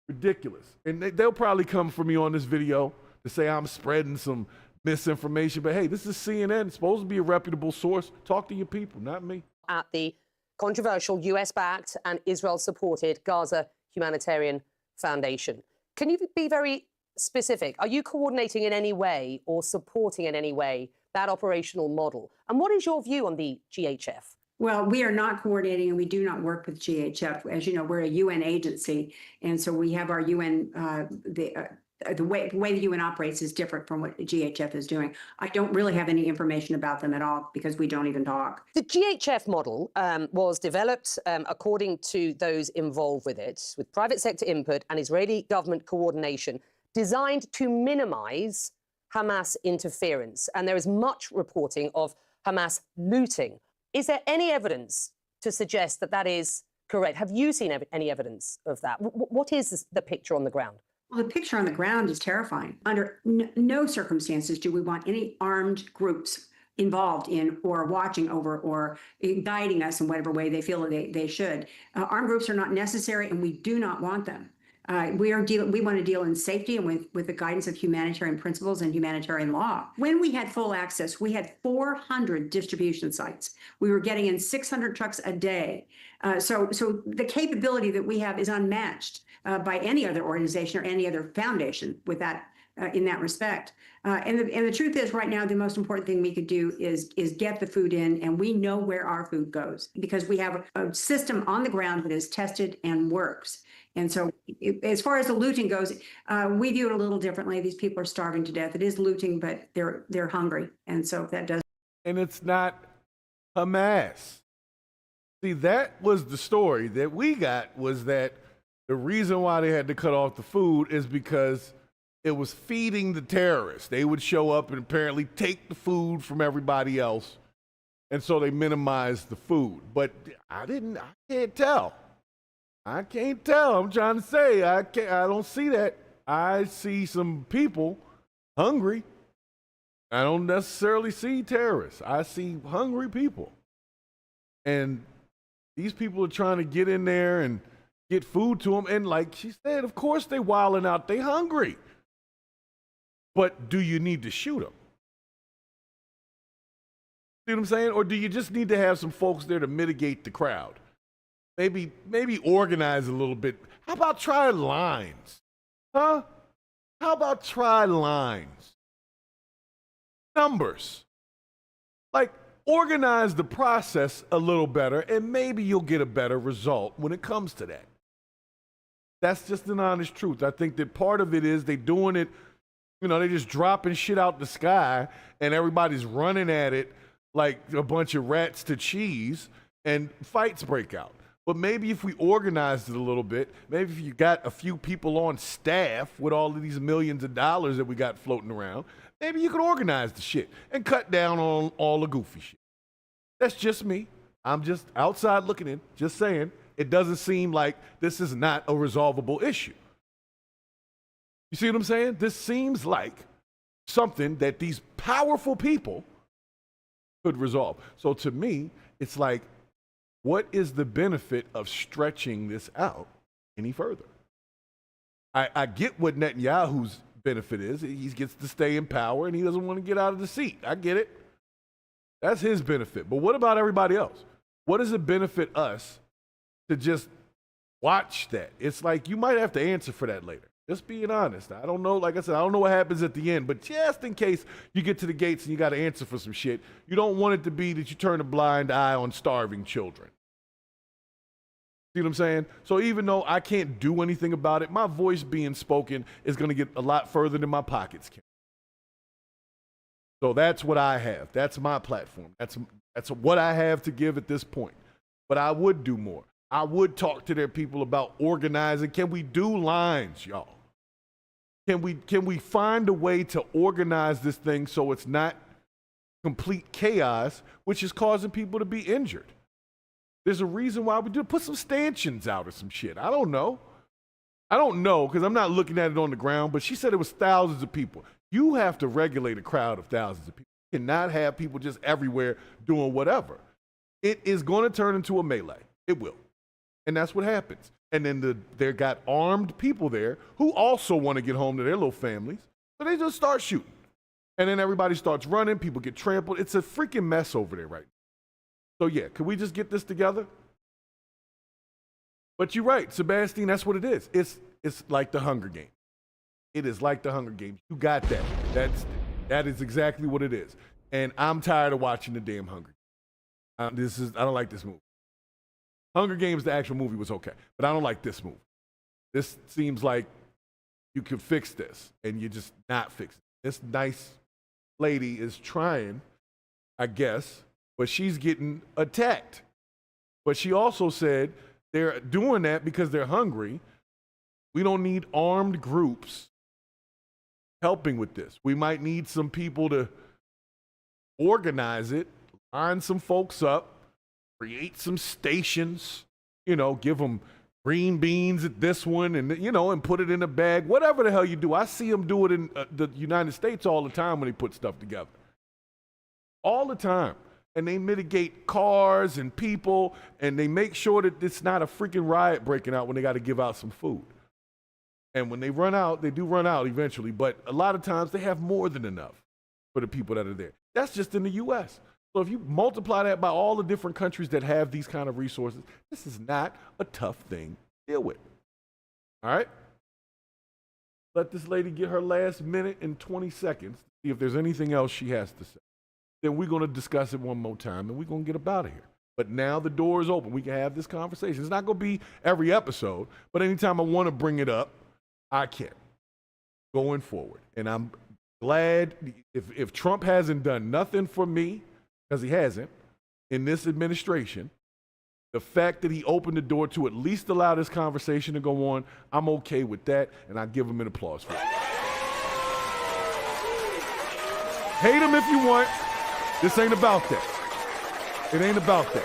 Ridiculous. And they'll probably come for me on this video to say I'm spreading some misinformation, but hey, this is CNN. It's supposed to be a reputable source. Talk to your people, not me. At the controversial US-backed and Israel-supported Gaza Humanitarian Foundation. Can you be very specific? Are you coordinating in any way or supporting in any way that operational model? And what is your view on the GHF? Well, we are not coordinating and we do not work with GHF. As you know, we're a UN agency. And so we have our UN, the way the UN operates is different from what GHF is doing. I don't really have any information about them at all because we don't even talk. The GHF model was developed according to those involved with it, with private sector input and Israeli government coordination, designed to minimize Hamas interference. And there is much reporting of Hamas looting. Is there any evidence to suggest that that is correct? Have you seen any evidence of that? What is the picture on the ground? Well, the picture on the ground is terrifying. Under no circumstances do we want any armed groups involved in or watching over or guiding us in whatever way they feel they should. Armed groups are not necessary and we do not want them. We want to deal in safety and with the guidance of humanitarian principles and humanitarian law. When we had full access, we had 400 distribution sites. We were getting in 600 trucks a day. So the capability that we have is unmatched by any other organization or any other foundation with that in that respect. And the truth is, right now, the most important thing we could do is get the food in, and we know where our food goes because we have a system on the ground that is tested and works. And so as far as the looting goes, we view it a little differently. These people are starving to death. It is looting, but they're hungry. And so that does. And it's not Hamas. See, that was the story that we got, was that the reason why they had to cut off the food is because it was feeding the terrorists. They would show up and apparently take the food from everybody else. And so they minimized the food. But I can't tell. I can't tell. I'm trying to say, I don't see that. I see some people hungry. I don't necessarily see terrorists. I see hungry people. And these people are trying to get in there and get food to them. And like she said, of course they wilding out. They hungry. But do you need to shoot them? See what I'm saying? Or do you just need to have some folks there to mitigate the crowd? Maybe organize a little bit. How about try lines? Huh? How about try lines? Numbers. Like, organize the process a little better, and maybe you'll get a better result when it comes to that. That's just an honest truth. I think that part of it is they doing it, they just dropping shit out the sky, and everybody's running at it like a bunch of rats to cheese, and fights break out. But maybe if we organized it a little bit, maybe if you got a few people on staff with all of these millions of dollars that we got floating around, maybe you could organize the shit and cut down on all the goofy shit. That's just me. I'm just outside looking in, just saying. It doesn't seem like this is not a resolvable issue. You see what I'm saying? This seems like something that these powerful people could resolve. So to me, it's like, what is the benefit of stretching this out any further? I get what Netanyahu's benefit is. He gets to stay in power and he doesn't want to get out of the seat. I get it. That's his benefit. But what about everybody else? What does it benefit us to just watch that? It's like you might have to answer for that later. Just being honest. I don't know, like I said, I don't know what happens at the end, but just in case you get to the gates and you got to answer for some shit, you don't want it to be that you turn a blind eye on starving children. See what I'm saying? So even though I can't do anything about it, my voice being spoken is going to get a lot further than my pockets can. So that's what I have. That's my platform. That's what I have to give at this point. But I would do more. I would talk to their people about organizing. Can we do lines, y'all? Can we find a way to organize this thing so it's not complete chaos, which is causing people to be injured? There's a reason why we do it. Put some stanchions out or some shit. I don't know because I'm not looking at it on the ground, but she said it was thousands of people. You have to regulate a crowd of thousands of people. You cannot have people just everywhere doing whatever. It is going to turn into a melee. It will. And that's what happens. And then there got armed people there who also want to get home to their little families. So they just start shooting. And then everybody starts running. People get trampled. It's a freaking mess over there right now. So yeah, can we just get this together? But you're right, Sebastian, that's what it is. It's like the Hunger Games. It is like the Hunger Games. You got that. That is exactly what it is. And I'm tired of watching the damn Hunger Games. I don't like this movie. Hunger Games, the actual movie, was okay, but I don't like this movie. This seems like you could fix this, and you're just not fixing it. This nice lady is trying, I guess, but she's getting attacked. But she also said they're doing that because they're hungry. We don't need armed groups helping with this. We might need some people to organize it, line some folks up, create some stations, give them green beans at this one and put it in a bag, whatever the hell you do. I see them do it in the United States all the time when they put stuff together. All the time. And they mitigate cars and people, and they make sure that it's not a freaking riot breaking out when they got to give out some food. And when they run out, they do run out eventually, but a lot of times they have more than enough for the people that are there. That's just in the U.S. So if you multiply that by all the different countries that have these kind of resources, this is not a tough thing to deal with. All right? Let this lady get her last minute and 20 seconds, see if there's anything else she has to say. Then we're going to discuss it one more time, and we're going to get up out of here. But now the door is open. We can have this conversation. It's not going to be every episode, but anytime I want to bring it up, I can, going forward. And I'm glad if Trump hasn't done nothing for me, because he hasn't, in this administration, the fact that he opened the door to at least allow this conversation to go on, I'm okay with that, and I give him an applause for it. Hate him if you want. This ain't about that. It ain't about that.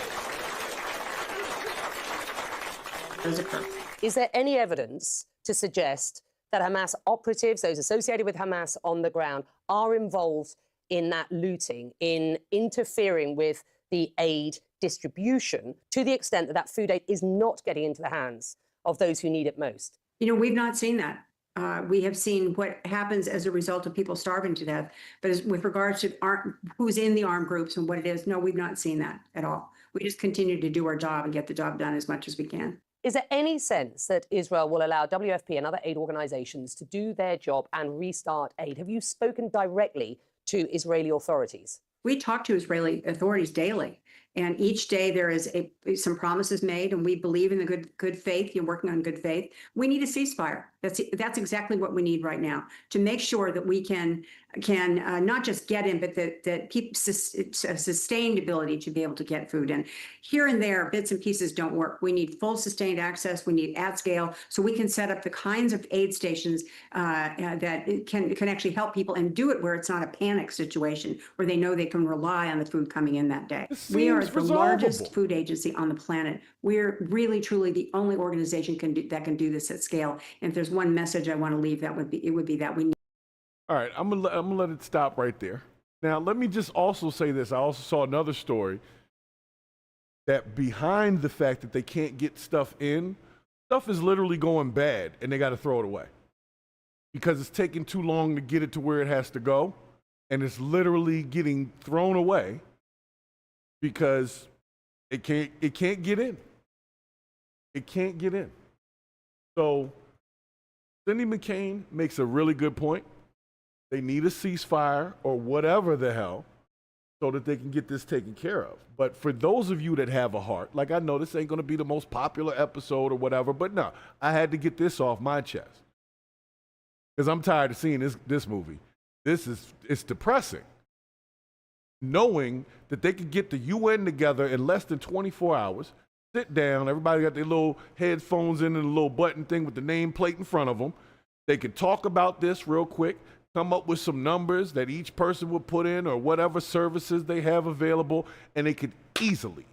Is there any evidence to suggest that Hamas operatives, those associated with Hamas on the ground, are involved in that looting, in interfering with the aid distribution to the extent that that food aid is not getting into the hands of those who need it most? We've not seen that. We have seen what happens as a result of people starving to death. But with regards to who's in the armed groups and what it is, no, we've not seen that at all. We just continue to do our job and get the job done as much as we can. Is there any sense that Israel will allow WFP and other aid organizations to do their job and restart aid? Have you spoken directly to Israeli authorities? We talk to Israeli authorities daily, and each day there is some promises made, and we believe in the good faith. You're working on good faith. We need a ceasefire. That's exactly what we need right now to make sure that we can not just get in, but that keep sustained ability to be able to get food in. Here and there, bits and pieces don't work. We need full sustained access. We need at scale, so we can set up the kinds of aid stations that can actually help people and do it where it's not a panic situation, where they know they can rely on the food coming in that day. We are the largest food agency on the planet. We're really, truly the only organization that can do this at scale. And if there's one message I want to leave, it would be that we need. All right, I'm gonna let it stop right there. Now, let me just also say this. I also saw another story that behind the fact that they can't get stuff in, stuff is literally going bad, and they got to throw it away because it's taking too long to get it to where it has to go, and it's literally getting thrown away because it can't get in. It can't get in. So Cindy McCain makes a really good point. They need a ceasefire or whatever the hell so that they can get this taken care of. But for those of you that have a heart, like I know this ain't going to be the most popular episode or whatever, but no, I had to get this off my chest because I'm tired of seeing this movie. It's depressing. Knowing that they could get the UN together in less than 24 hours, sit down, everybody got their little headphones in and a little button thing with the nameplate in front of them. They could talk about this real quick, come up with some numbers that each person would put in or whatever services they have available, and they could easily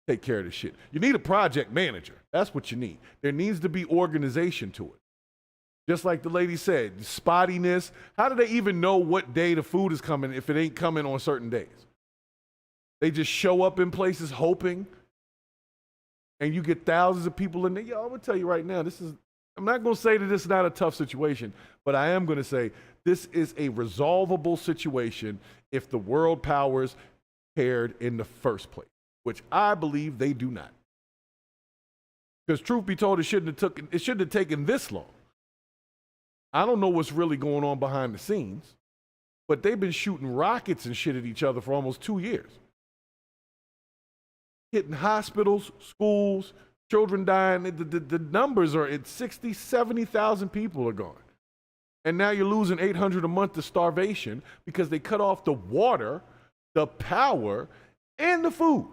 take care of this shit. You need a project manager. That's what you need. There needs to be organization to it. Just like the lady said, spottiness. How do they even know what day the food is coming if it ain't coming on certain days? They just show up in places hoping, and you get thousands of people in there. Yo, I'm going to tell you right now, I'm not going to say that this is not a tough situation, but I am going to say this is a resolvable situation if the world powers cared in the first place, which I believe they do not. Because truth be told, it shouldn't have taken this long. I don't know what's really going on behind the scenes, but they've been shooting rockets and shit at each other for almost 2 years. Hitting hospitals, schools, children dying. The numbers are at 60, 70,000 people are gone. And now you're losing 800 a month to starvation because they cut off the water, the power, and the food.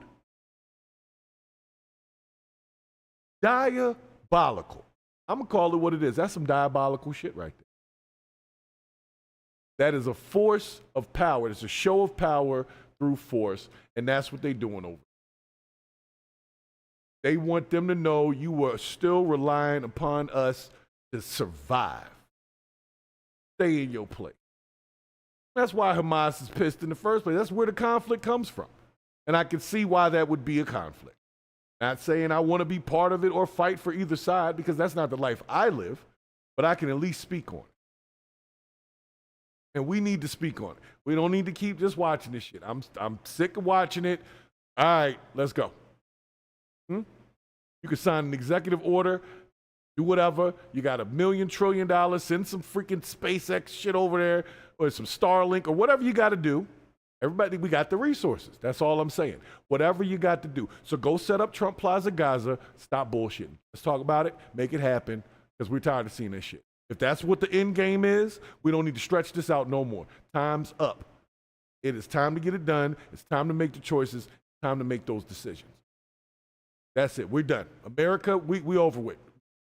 Diabolical. I'm going to call it what it is. That's some diabolical shit right there. That is a force of power. It's a show of power through force, and that's what they're doing over. They want them to know you are still relying upon us to survive. Stay in your place. That's why Hamas is pissed in the first place. That's where the conflict comes from. And I can see why that would be a conflict. Not saying I want to be part of it or fight for either side, because that's not the life I live, but I can at least speak on it. And we need to speak on it. We don't need to keep just watching this shit. I'm sick of watching it. All right, let's go. You can sign an executive order, do whatever. You got $1 million trillion, send some freaking SpaceX shit over there, or some Starlink, or whatever you got to do. Everybody, we got the resources. That's all I'm saying. Whatever you got to do. So go set up Trump Plaza Gaza. Stop bullshitting. Let's talk about it. Make it happen, because we're tired of seeing this shit. If that's what the end game is, we don't need to stretch this out no more. Time's up. It is time to get it done. It's time to make the choices. It's time to make those decisions. That's it. We're done. America, we over with.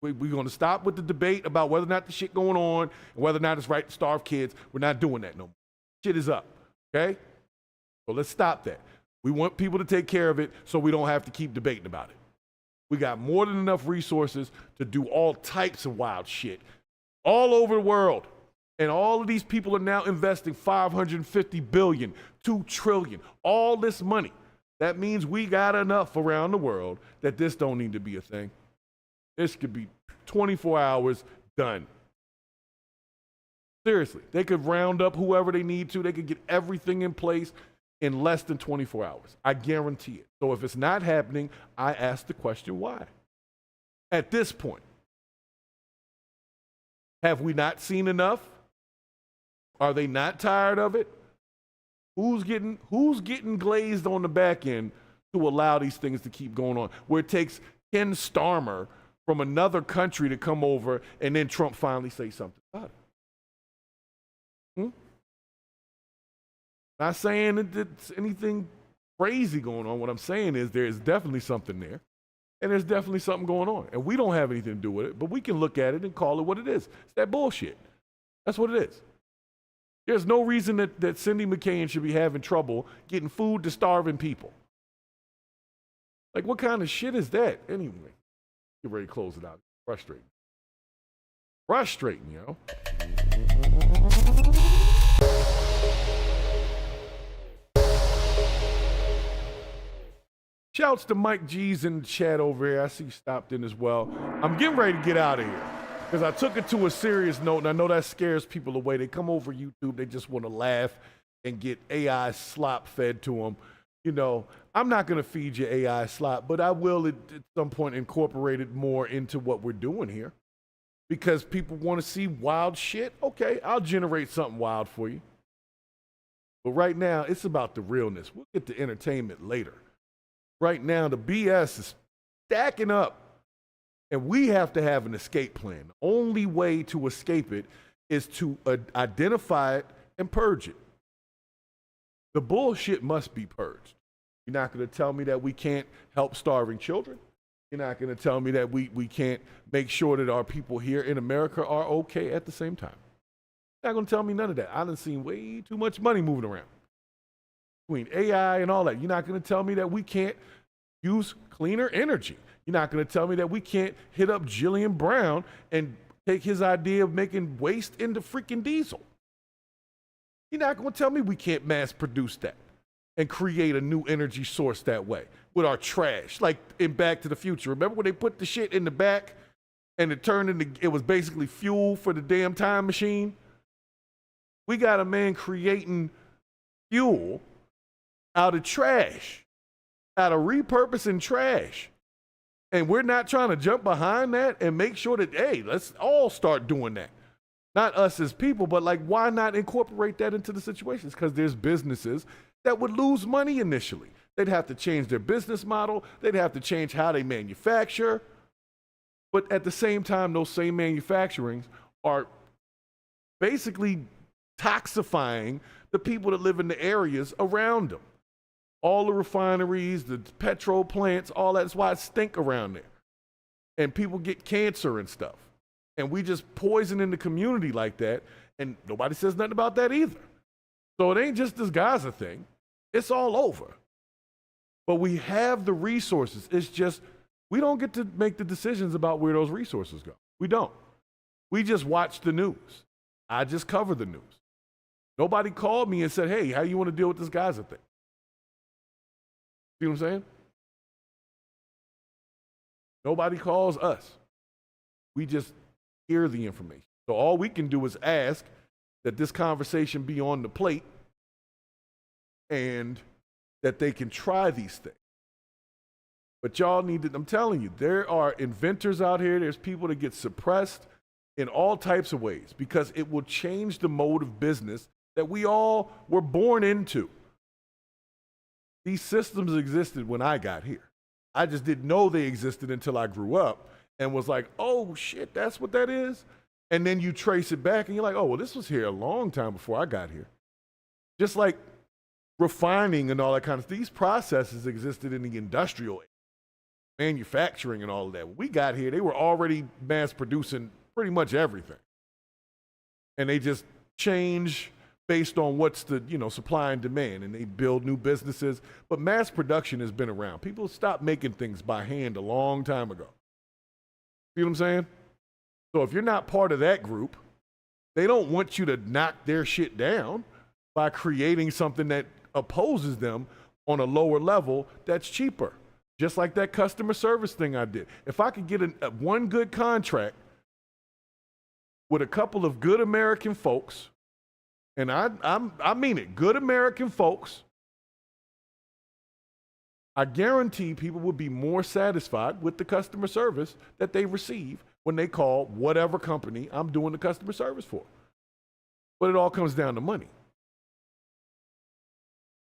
We're going to stop with the debate about whether or not the shit going on and whether or not it's right to starve kids. We're not doing that no more. Shit is up. Okay? So let's stop that. We want people to take care of it so we don't have to keep debating about it. We got more than enough resources to do all types of wild shit all over the world. And all of these people are now investing $550 billion, $2 trillion, all this money. That means we got enough around the world that this don't need to be a thing. This could be 24 hours done. Seriously, they could round up whoever they need to. They could get everything in place in less than 24 hours. I guarantee it. So if it's not happening, I ask the question, why? At this point, have we not seen enough? Are they not tired of it? Who's getting glazed on the back end to allow these things to keep going on? Where it takes Ken Starmer from another country to come over and then Trump finally say something about it. Not saying that it's anything crazy going on. What I'm saying is there is definitely something there. And there's definitely something going on. And we don't have anything to do with it, but we can look at it and call it what it is. It's that bullshit. That's what it is. There's no reason that Cindy McCain should be having trouble getting food to starving people. Like, what kind of shit is that? Anyway, get ready to close it out. Frustrating. Frustrating, yo. Shouts to Mike G's in the chat over here. I see you stopped in as well. I'm getting ready to get out of here because I took it to a serious note, and I know that scares people away. They come over YouTube, they just want to laugh and get AI slop fed to them. You know, I'm not going to feed you AI slop, but I will at some point incorporate it more into what we're doing here. because people want to see wild shit. Okay, I'll generate something wild for you. But right now, it's about the realness. We'll get to entertainment later. Right now, the BS is stacking up, and we have to have an escape plan. The only way to escape it is to identify it and purge it. The bullshit must be purged. You're not going to tell me that we can't help starving children. You're not going to tell me that we can't make sure that our people here in America are okay at the same time. You're not going to tell me none of that. I done seen way too much money moving around between AI and all that. You're not going to tell me that we can't use cleaner energy. You're not going to tell me that we can't hit up Jillian Brown and take his idea of making waste into freaking diesel. You're not going to tell me we can't mass produce that and create a new energy source that way with our trash, like in Back to the Future. Remember when they put the shit in the back and it was basically fuel for the damn time machine? We got a man creating fuel out of trash, out of repurposing trash. And we're not trying to jump behind that and make sure that, hey, let's all start doing that. Not us as people, but like, why not incorporate that into the situations? Because there's businesses that would lose money initially. They'd have to change their business model. They'd have to change how they manufacture. But at the same time, those same manufacturings are basically toxifying the people that live in the areas around them. All the refineries, the petrol plants, all that's why it stink around there. And people get cancer and stuff. And we just poison in the community like that, and nobody says nothing about that either. So it ain't just this Gaza thing. It's all over. But we have the resources. It's just we don't get to make the decisions about where those resources go. We don't. We just watch the news. I just cover the news. Nobody called me and said, hey, how you want to deal with this Gaza thing? See what I'm saying? Nobody calls us. We just hear the information. So all we can do is ask that this conversation be on the plate and that they can try these things. But y'all need to, I'm telling you, there are inventors out here. There's people that get suppressed in all types of ways because it will change the mode of business that we all were born into. These systems existed when I got here. I just didn't know they existed until I grew up and was like, oh shit, that's what that is? And then you trace it back and you're like, oh, well, this was here a long time before I got here. Just like refining and all that kind of stuff. These processes existed in the industrial manufacturing and all of that. When we got here, they were already mass producing pretty much everything. And they just change based on what's the, supply and demand, and they build new businesses. But mass production has been around. People stopped making things by hand a long time ago. See what I'm saying? So if you're not part of that group, they don't want you to knock their shit down by creating something that opposes them on a lower level that's cheaper. Just like that customer service thing I did. If I could get one good contract with a couple of good American folks, and I mean it, good American folks, I guarantee people will be more satisfied with the customer service that they receive when they call whatever company I'm doing the customer service for. But it all comes down to money.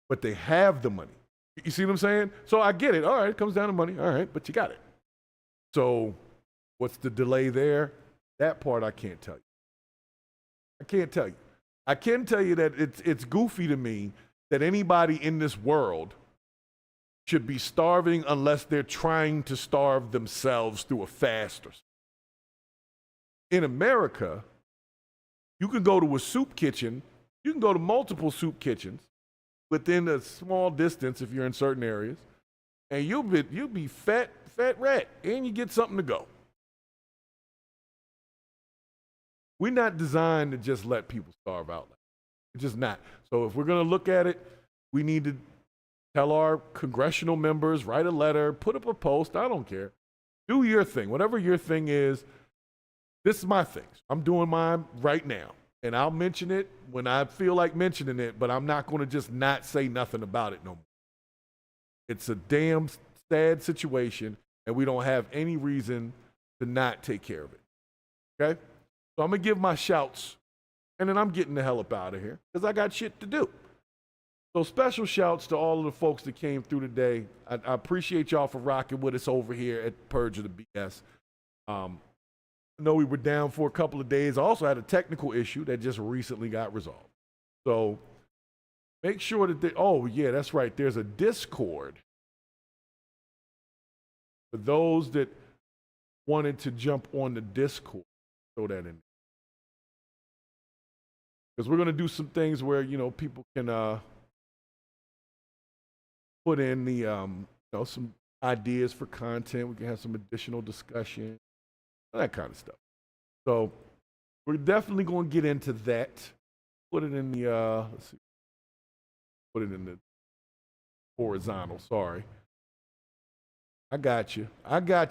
But they have the money. You see what I'm saying? So I get it. All right, it comes down to money. All right, but you got it. So what's the delay there? That part I can't tell you. I can't tell you. I can tell you that it's goofy to me that anybody in this world should be starving unless they're trying to starve themselves through a fast or something. In America, you can go to a soup kitchen. You can go to multiple soup kitchens within a small distance if you're in certain areas, and you'll be fat rat, and you get something to go. We're not designed to just let people starve out. We're just not. So if we're going to look at it, we need to tell our congressional members, write a letter, put up a post. I don't care. Do your thing. Whatever your thing is, this is my thing. I'm doing mine right now. And I'll mention it when I feel like mentioning it, but I'm not going to just not say nothing about it no more. It's a damn sad situation, and we don't have any reason to not take care of it. Okay? So I'm going to give my shouts, and then I'm getting the hell up out of here because I got shit to do. So special shouts to all of the folks that came through today. I appreciate y'all for rocking with us over here at Purge of the BS. I know we were down for a couple of days. I also had a technical issue that just recently got resolved. So make sure that oh yeah, that's right. There's a Discord for those that wanted to jump on the Discord. Throw that in. Because we're going to do some things where, you know, people can put in the, you know, some ideas for content. We can have some additional discussion, that kind of stuff. So we're definitely going to get into that. Put it in the, let's see. Put it in the horizontal, sorry. I got you,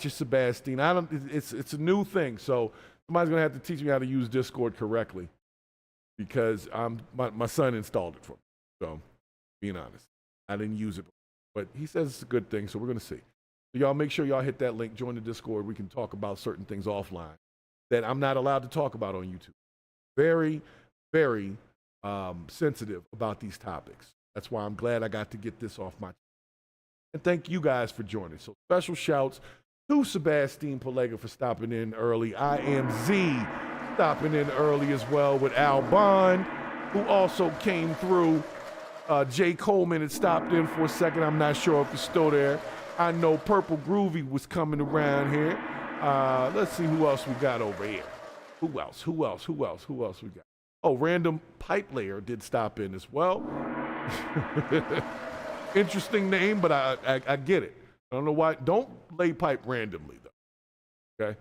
Sebastian. It's a new thing, so somebody's going to have to teach me how to use Discord correctly because my son installed it for me. So, being honest, I didn't use it. But he says it's a good thing, so we're going to see. So y'all make sure y'all hit that link, join the Discord. We can talk about certain things offline that I'm not allowed to talk about on YouTube. Very, very sensitive about these topics. That's why I'm glad I got to get this off my chest. And thank you guys for joining. So special shouts to Sebastian Palega for stopping in early. I Am Z stopping in early as well with Al Bond, who also came through. Jay Coleman had stopped in for a second. I'm not sure if he's still there. I know Purple Groovy was coming around here. Let's see who else we got over here. Who else we got? Oh, Random Pipe Layer did stop in as well. Interesting name, but I get it. I don't know why. Don't lay pipe randomly, though. Okay?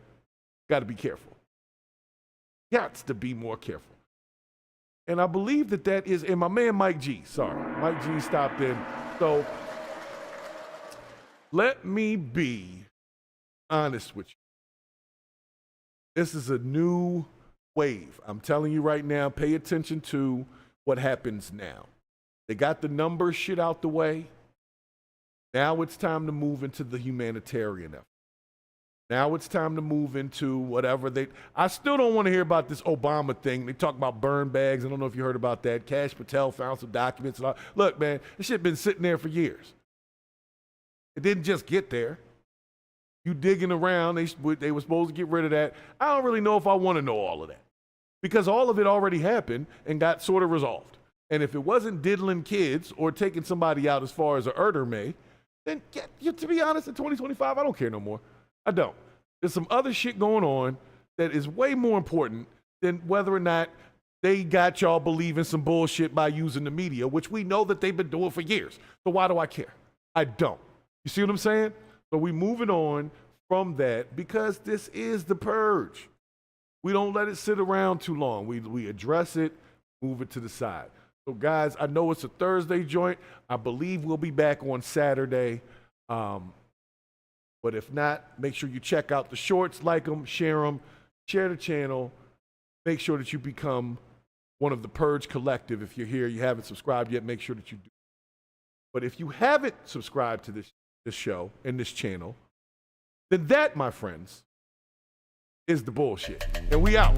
Got to be careful. Got to be more careful. And I believe that is, and my man Mike G, Mike G stopped in. So let me be honest with you. This is a new wave. I'm telling you right now, pay attention to what happens now. They got the numbers shit out the way. Now it's time to move into the humanitarian effort. Now it's time to move into whatever I still don't want to hear about this Obama thing. They talk about burn bags. I don't know if you heard about that. Kash Patel found some documents. And all. Look, man, this shit been sitting there for years. It didn't just get there. You digging around. They were supposed to get rid of that. I don't really know if I want to know all of that because all of it already happened and got sort of resolved. And if it wasn't diddling kids or taking somebody out as far as a Erder may, then to be honest, in 2025, I don't care no more. I don't. There's some other shit going on that is way more important than whether or not they got y'all believing some bullshit by using the media, which we know that they've been doing for years. So why do I care? I don't. You see what I'm saying? So we moving on from that because this is the purge. We don't let it sit around too long. We address it, move it to the side. So guys, I know it's a Thursday joint. I believe we'll be back on Saturday. But if not, make sure you check out the shorts, like them, share the channel. Make sure that you become one of the Purge Collective. If you're here, you haven't subscribed yet, make sure that you do. But if you haven't subscribed to this show and this channel, then that, my friends, is the bullshit. And we out.